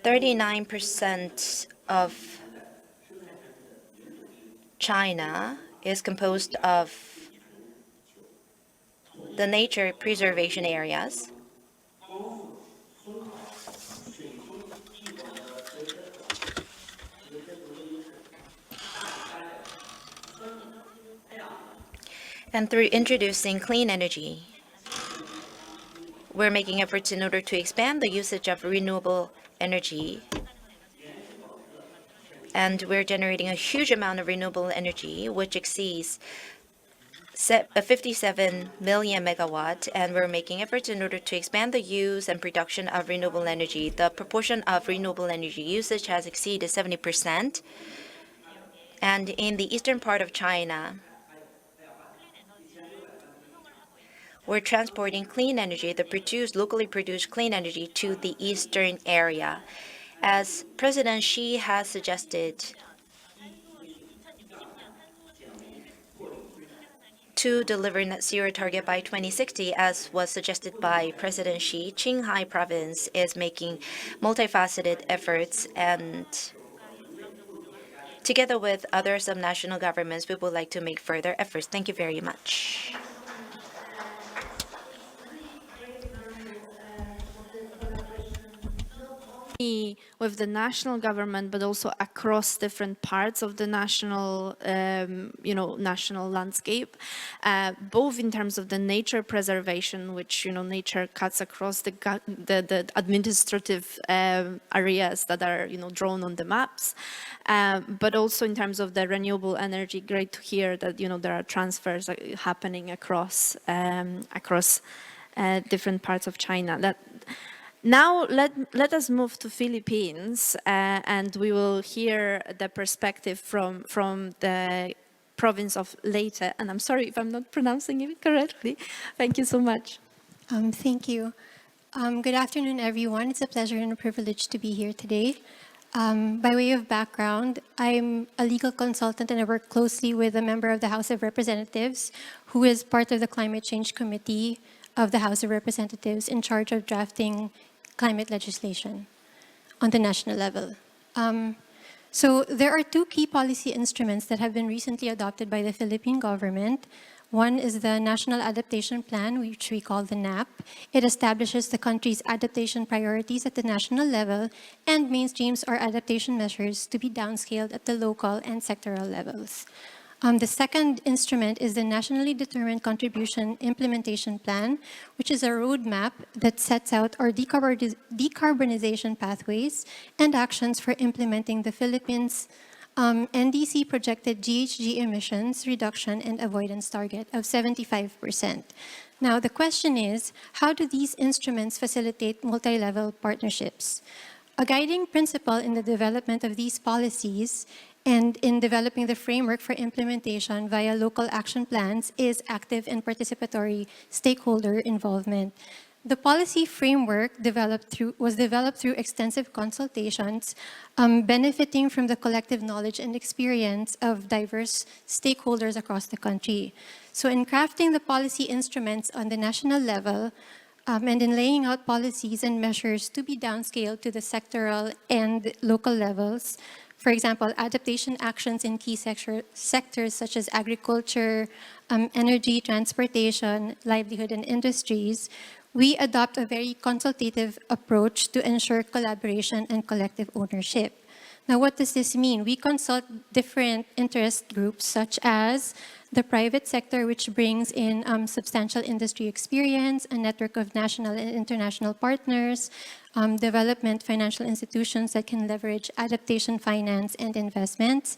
%39 of China is composed of the nature preservation areas. And through introducing clean energy, we're making efforts in order to expand the usage of renewable energy. And we're generating a huge amount of renewable energy, which exceeds 57 million megawatt, and we're making efforts in order to expand the use and production of renewable energy. The proportion of renewable energy usage has exceeded 70%. And in the eastern part of China, We're transporting clean energy, locally produced clean energy, to the eastern area. As President Xi has suggested, to deliver net zero target by 2060, as was suggested by President Xi, Qinghai province is making multifaceted efforts, and together with other subnational governments, we would like to make further efforts. Thank you very much. With the national government, but also across different parts of the national, national landscape, both in terms of the nature preservation, which nature cuts across the administrative areas that are drawn on the maps, but also in terms of the renewable energy. Great to hear that there are transfers happening across different parts of China. Now let us move to Philippines, and we will hear the perspective from the province of Leyte. And I'm sorry if I'm not pronouncing it correctly. Thank you so much. Thank you. Good afternoon, everyone. It's a pleasure and a privilege to be here today. By way of background, I'm a legal consultant and I work closely with a member of the House of Representatives who is part of the Climate Change Committee of the House of Representatives in charge of drafting climate legislation on the national level. So there are two key policy instruments that have been recently adopted by the Philippine government. One is the National Adaptation Plan, which we call the NAP. It establishes the country's adaptation priorities at the national level and mainstreams our adaptation measures to be downscaled at the local and sectoral levels. The second instrument is the Nationally Determined Contribution Implementation Plan, which is a roadmap that sets out our decarbonization pathways and actions for implementing the Philippines' NDC projected GHG emissions reduction and avoidance target of 75%. Now, the question is, how do these instruments facilitate multi-level partnerships? A guiding principle in the development of these policies and in developing the framework for implementation via local action plans is active and participatory stakeholder involvement. The policy framework was developed through extensive consultations, benefiting from the collective knowledge and experience of diverse stakeholders across the country. So in crafting the policy instruments on the national level, and in laying out policies and measures to be downscaled to the sectoral and local levels, for example, adaptation actions in key sectors such as agriculture, energy, transportation, livelihood, and industries, we adopt a very consultative approach to ensure collaboration and collective ownership. Now, what does this mean? We consult different interest groups such as the private sector, which brings in substantial industry experience, a network of national and international partners, development financial institutions that can leverage adaptation finance and investments,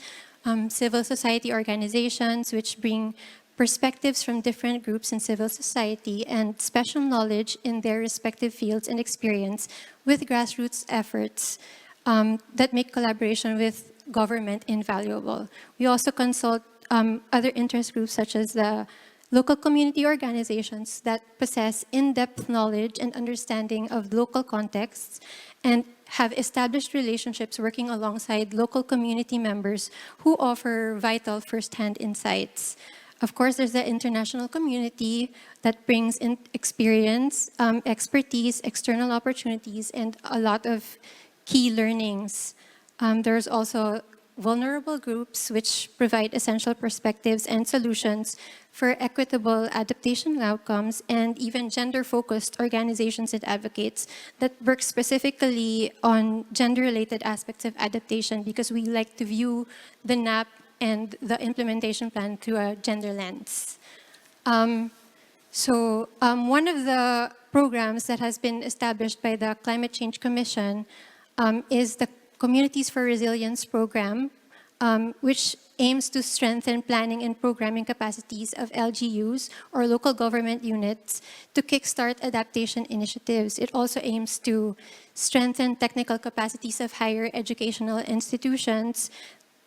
civil society organizations, which bring perspectives from different groups in civil society and special knowledge in their respective fields and experience with grassroots efforts that make collaboration with government invaluable. We also consult other interest groups such as the local community organizations that possess in-depth knowledge and understanding of local contexts and have established relationships working alongside local community members who offer vital first-hand insights. Of course, there's the international community that brings in experience, expertise, external opportunities, and a lot of key learnings. There's also vulnerable groups which provide essential perspectives and solutions for equitable adaptation outcomes, and even gender-focused organizations and advocates that work specifically on gender-related aspects of adaptation, because we like to view the NAP and the implementation plan through a gender lens. One of the programs that has been established by the Climate Change Commission is the Communities for Resilience program, which aims to strengthen planning and programming capacities of LGUs or local government units to kickstart adaptation initiatives. It also aims to strengthen technical capacities of higher educational institutions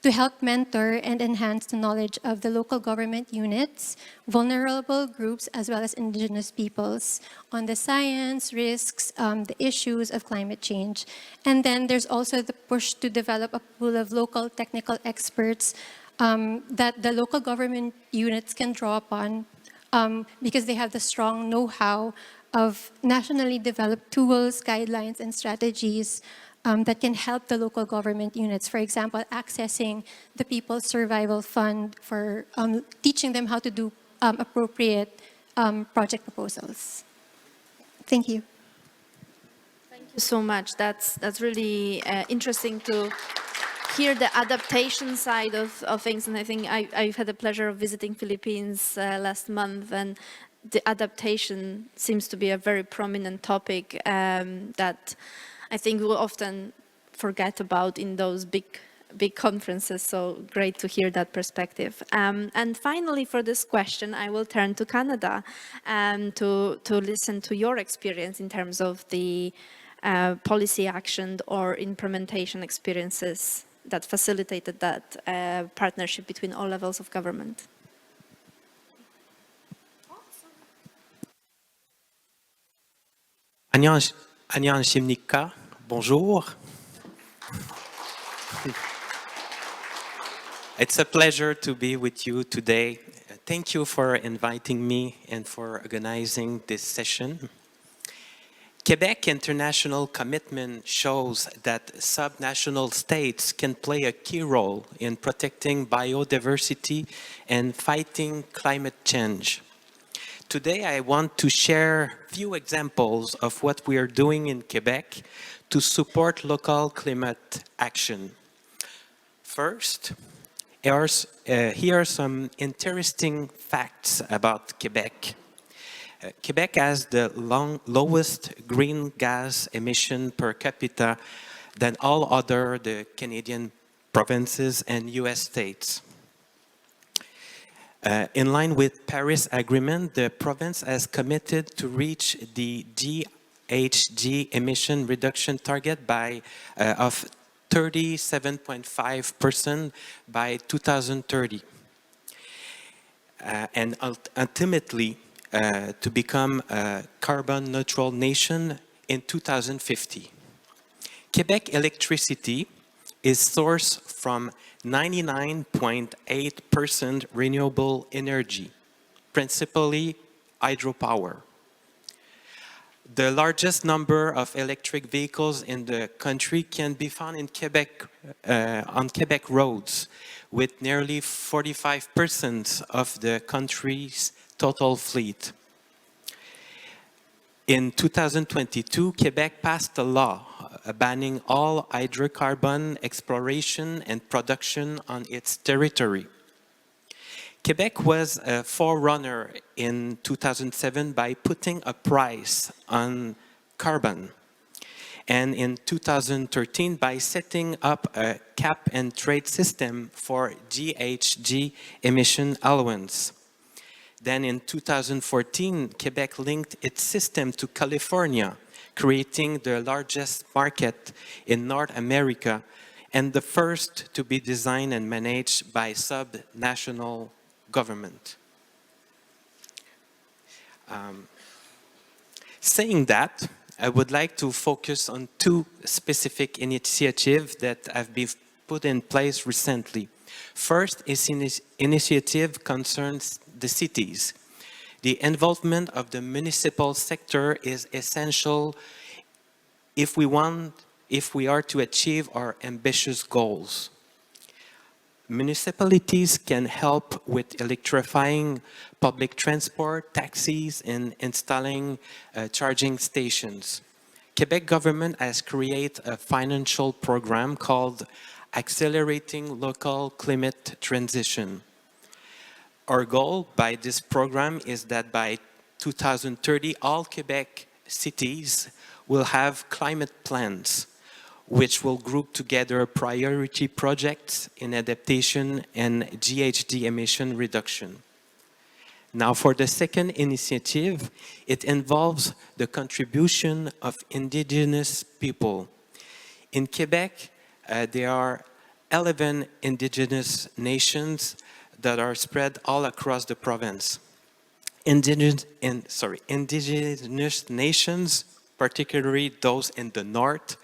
to help mentor and enhance the knowledge of the local government units, vulnerable groups, as well as indigenous peoples on the science, risks, the issues of climate change. And then there's also the push to develop a pool of local technical experts that the local government units can draw upon because they have the strong know-how of nationally developed tools, guidelines, and strategies that can help the local government units. For example, accessing the People's Survival Fund for teaching them how to do appropriate project proposals. Thank you. Thank you so much. That's really interesting to hear the adaptation side of things. And I think I've had the pleasure of visiting Philippines last month, and the adaptation seems to be a very prominent topic that I think we'll often forget about in those big conferences. So great to hear that perspective. And finally, for this question, I will turn to Canada to listen to your experience in terms of the policy action or implementation experiences that facilitated that partnership between all levels of government. 안녕하십니까? Bonjour. It's a pleasure to be with you today. Thank you for inviting me and for organizing this session. Quebec international commitment shows that subnational states can play a key role in protecting biodiversity and fighting climate change. Today, I want to share a few examples of what we are doing in Quebec to support local climate action. First, here are some interesting facts about Quebec. Quebec has the lowest green gas emission per capita than all other the Canadian provinces and US states. In line with Paris Agreement, the province has committed to reach the GHG emission reduction target of 37.5% by 2030, and ultimately to become a carbon neutral nation in 2050. Quebec electricity is sourced from 99.8% renewable energy, principally hydropower. The largest number of electric vehicles in the country can be found in Quebec, on Quebec roads, with nearly 45% of the country's total fleet. In 2022, Quebec passed a law banning all hydrocarbon exploration and production on its territory. Quebec was a forerunner in 2007 by putting a price on carbon, and in 2013 by setting up a cap and trade system for GHG emission allowance. Then in 2014, Quebec linked its system to California, creating the largest market in North America and the first to be designed and managed by subnational government. Saying that, I would like to focus on two specific initiatives that have been put in place recently. First, this initiative concerns the cities. The involvement of the municipal sector is essential if we are to achieve our ambitious goals. Municipalities can help with electrifying public transport, taxis, and installing charging stations. Quebec government has created a financial program called Accelerating Local Climate Transition. Our goal by this program is that by 2030, all Quebec cities will have climate plans, which will group together priority projects in adaptation and GHG emission reduction. Now, for the second initiative, it involves the contribution of indigenous people. In Quebec, there are 11 indigenous nations that are spread all across the province. Indigenous nations, particularly those in the north,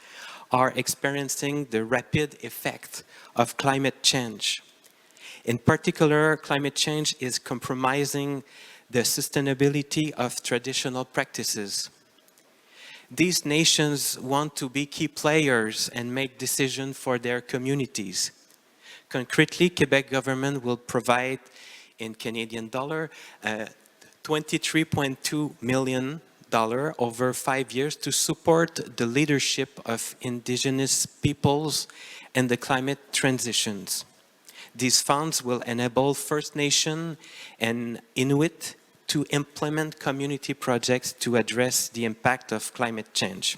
are experiencing the rapid effect of climate change. In particular, climate change is compromising the sustainability of traditional practices. These nations want to be key players and make decisions for their communities. Concretely, Quebec government will provide, in Canadian dollar, $23.2 million over 5 years to support the leadership of Indigenous peoples and the climate transitions. These funds will enable First Nation and Inuit to implement community projects to address the impact of climate change.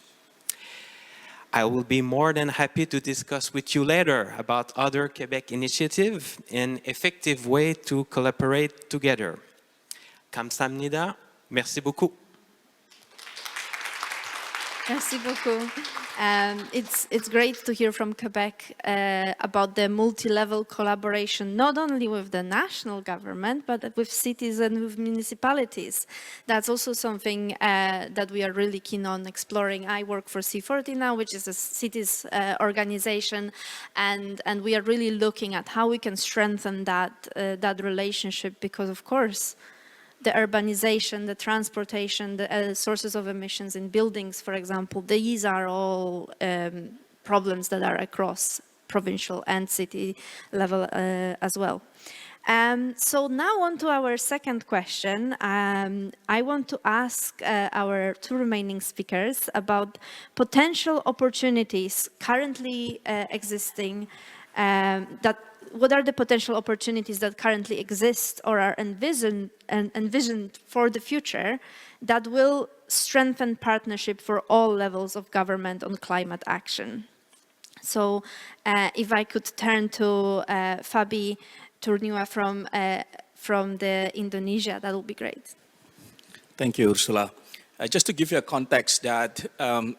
I will be more than happy to discuss with you later about other Quebec initiatives and effective way to collaborate together. 감사합니다. Merci beaucoup. Merci beaucoup. It's great to hear from Quebec about the multi-level collaboration, not only with the national government, but with cities and with municipalities. That's also something that we are really keen on exploring. I work for C40 now, which is a cities organization, and we are really looking at how we can strengthen that relationship, because of course, the urbanization, the transportation, the sources of emissions in buildings, for example, these are all problems that are across provincial and city level as well. So now on to our second question. I want to ask our two remaining speakers about potential opportunities currently existing what are the potential opportunities that currently exist or are envisioned for the future that will strengthen partnership for all levels of government on climate action? So if I could turn to Fabi Turniwa from the Indonesia, that would be great. Thank you, Ursula. Just to give you a context that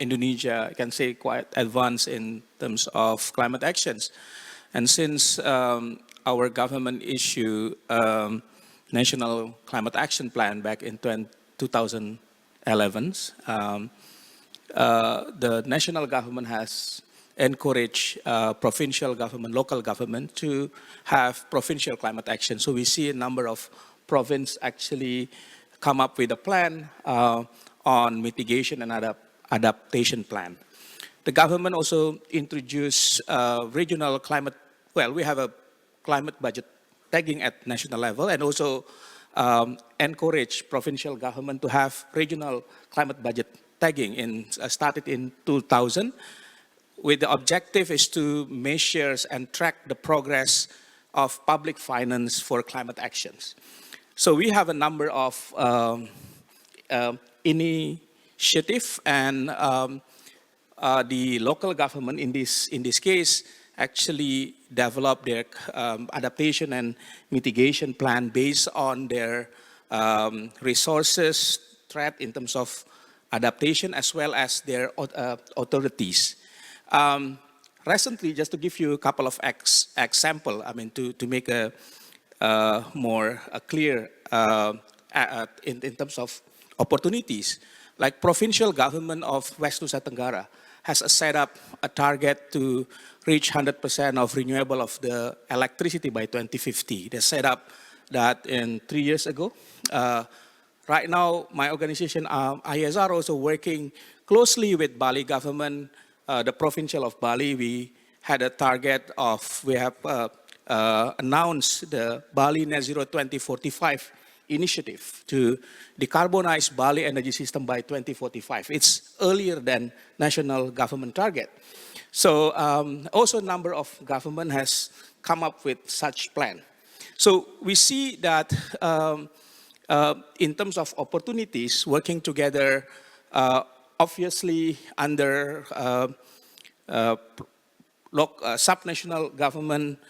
Indonesia, I can say, quite advanced in terms of climate actions. And since our government issued National Climate Action Plan back in 2011, the national government has encouraged provincial government, local government to have provincial climate action. So we see a number of provinces actually come up with a plan on mitigation and adaptation plan. The government also introduced regional climate, well, we have a climate budget tagging at national level, and also encourage provincial government to have regional climate budget tagging started in 2000, with the objective is to measure and track the progress of public finance for climate actions. So we have a number of initiatives, and the local government in this case actually developed their adaptation and mitigation plan based on their resources, threat in terms of adaptation, as well as their authorities. Recently, just to give you a couple of examples, I mean, to make a more clear in terms of opportunities, like provincial government of West Nusa Tenggara has set up a target to reach 100% of renewable of the electricity by 2050. They set up that in 3 years ago. Right now, my organization, ISR, also working closely with Bali government, the provincial of Bali. We had a target of, we have announced the Bali Net Zero 2045 initiative to decarbonize Bali energy system by 2045. It's earlier than national government target. So also a number of government has come up with such plan. So we see that in terms of opportunities, working together, obviously under subnational government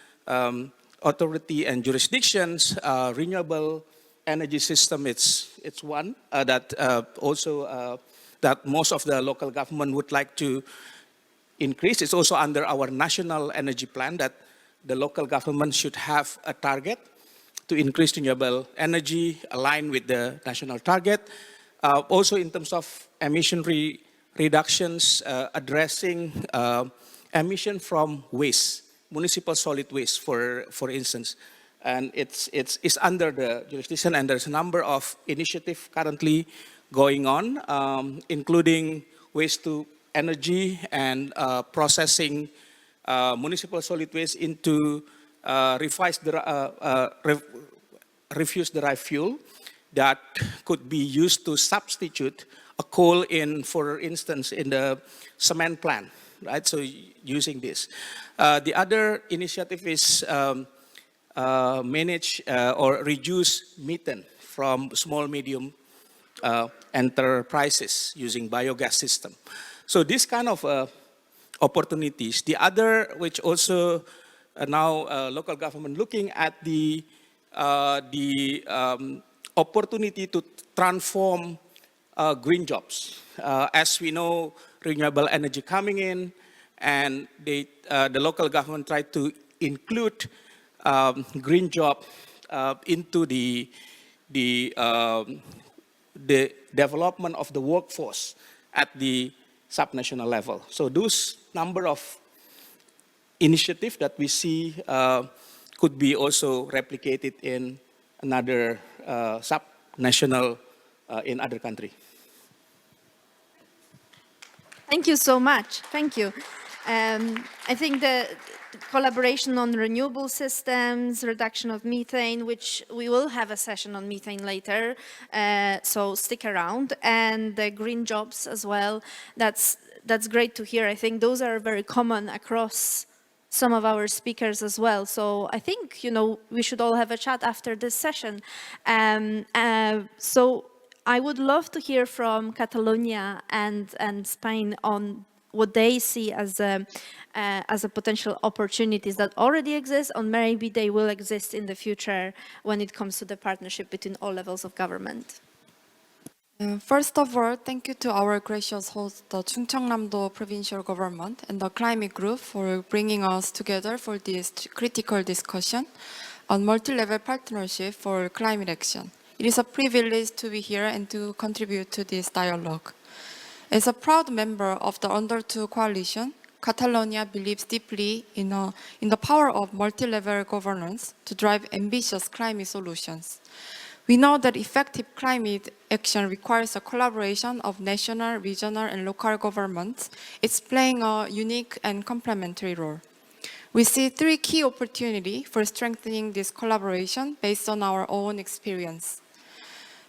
authority and jurisdictions, renewable energy system, it's one that also that most of the local government would like to increase. It's also under our national energy plan that the local government should have a target to increase renewable energy aligned with the national target. Also in terms of emission reductions, addressing emission from waste, municipal solid waste, for instance. And it's under the jurisdiction, and there's a number of initiatives currently going on, including waste to energy and processing municipal solid waste into refuse-derived fuel that could be used to substitute a coal in, for instance, in the cement plant, right? So using this. The other initiative is manage or reduce methane from small, medium enterprises using biogas system. So this kind of opportunities. The other, which also now local government looking at the opportunity to transform green jobs. As we know, renewable energy coming in, and the local government tried to include green job into the development of the workforce at the subnational level. So those number of initiatives that we see could be also replicated in another subnational in other country. Thank you so much. Thank you. I think the collaboration on renewable systems, reduction of methane, which we will have a session on methane later, so stick around, and the green jobs as well. That's great to hear. I think those are very common across some of our speakers as well. So I think, you know, we should all have a chat after this session. So I would love to hear from Catalonia and Spain on what they see as a potential opportunities that already exist, or maybe they will exist in the future when it comes to the partnership between all levels of government. First of all, thank you to our gracious host, the Chungcheongnam-do provincial government and the climate group for bringing us together for this critical discussion on multi-level partnership for climate action. It is a privilege to be here and to contribute to this dialogue. As a proud member of the Under 2 coalition, Catalonia believes deeply in the power of multi-level governance to drive ambitious climate solutions. We know that effective climate action requires a collaboration of national, regional, and local governments. It's playing a unique and complementary role. We see 3 key opportunities for strengthening this collaboration based on our own experience.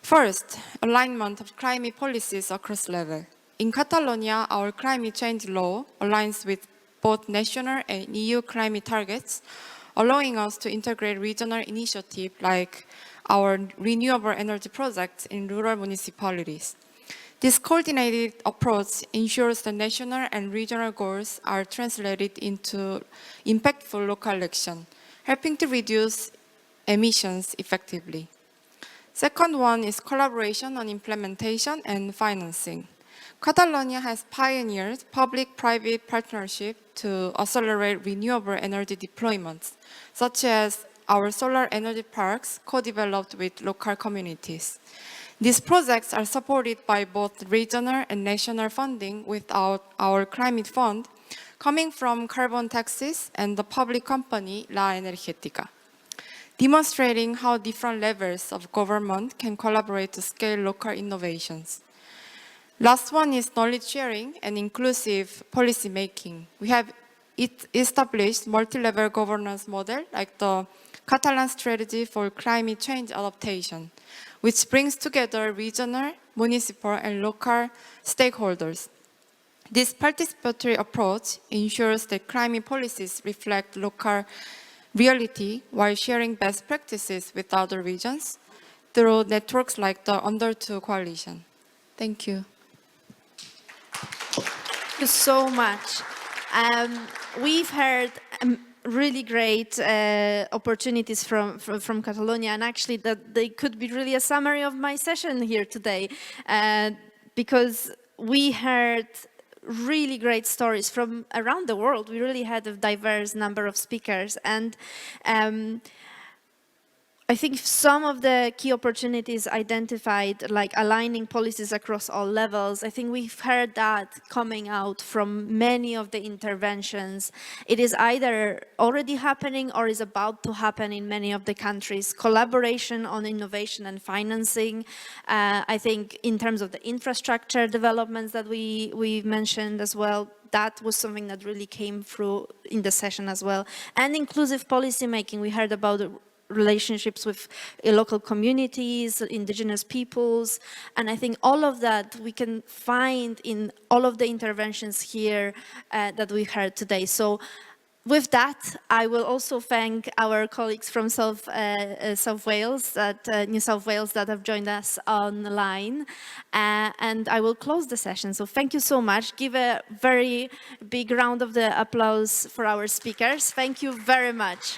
First, alignment of climate policies across levels. In Catalonia, our climate change law aligns with both national and EU climate targets, allowing us to integrate regional initiatives like our renewable energy projects in rural municipalities. This coordinated approach ensures the national and regional goals are translated into impactful local action, helping to reduce emissions effectively. Second one is collaboration on implementation and financing. Catalonia has pioneered public-private partnership to accelerate renewable energy deployments, such as our solar energy parks co-developed with local communities. These projects are supported by both regional and national funding without our climate fund, coming from carbon taxes and the public company La Energética, demonstrating how different levels of government can collaborate to scale local innovations. Last one is knowledge sharing and inclusive policy making. We have established multi-level governance model like the Catalan strategy for climate change adaptation, which brings together regional, municipal, and local stakeholders. This participatory approach ensures that climate policies reflect local reality while sharing best practices with other regions through networks like the Under 2 coalition. Thank you. Thank you so much. We've heard really great opportunities from Catalonia, and actually that they could be really a summary of my session here today, because we heard really great stories from around the world. We really had a diverse number of speakers, and I think some of the key opportunities identified, like aligning policies across all levels, I think we've heard that coming out from many of the interventions. It is either already happening or is about to happen in many of the countries. Collaboration on innovation and financing, I think in terms of the infrastructure developments that we mentioned as well, that was something that really came through in the session as well. And inclusive policy making, we heard about relationships with local communities, indigenous peoples, and I think all of that we can find in all of the interventions here that we heard today. So with that, I will also thank our colleagues from South Wales, New South Wales, that have joined us online, and I will close the session. So thank you so much. Give a very big round of the applause for our speakers. Thank you very much.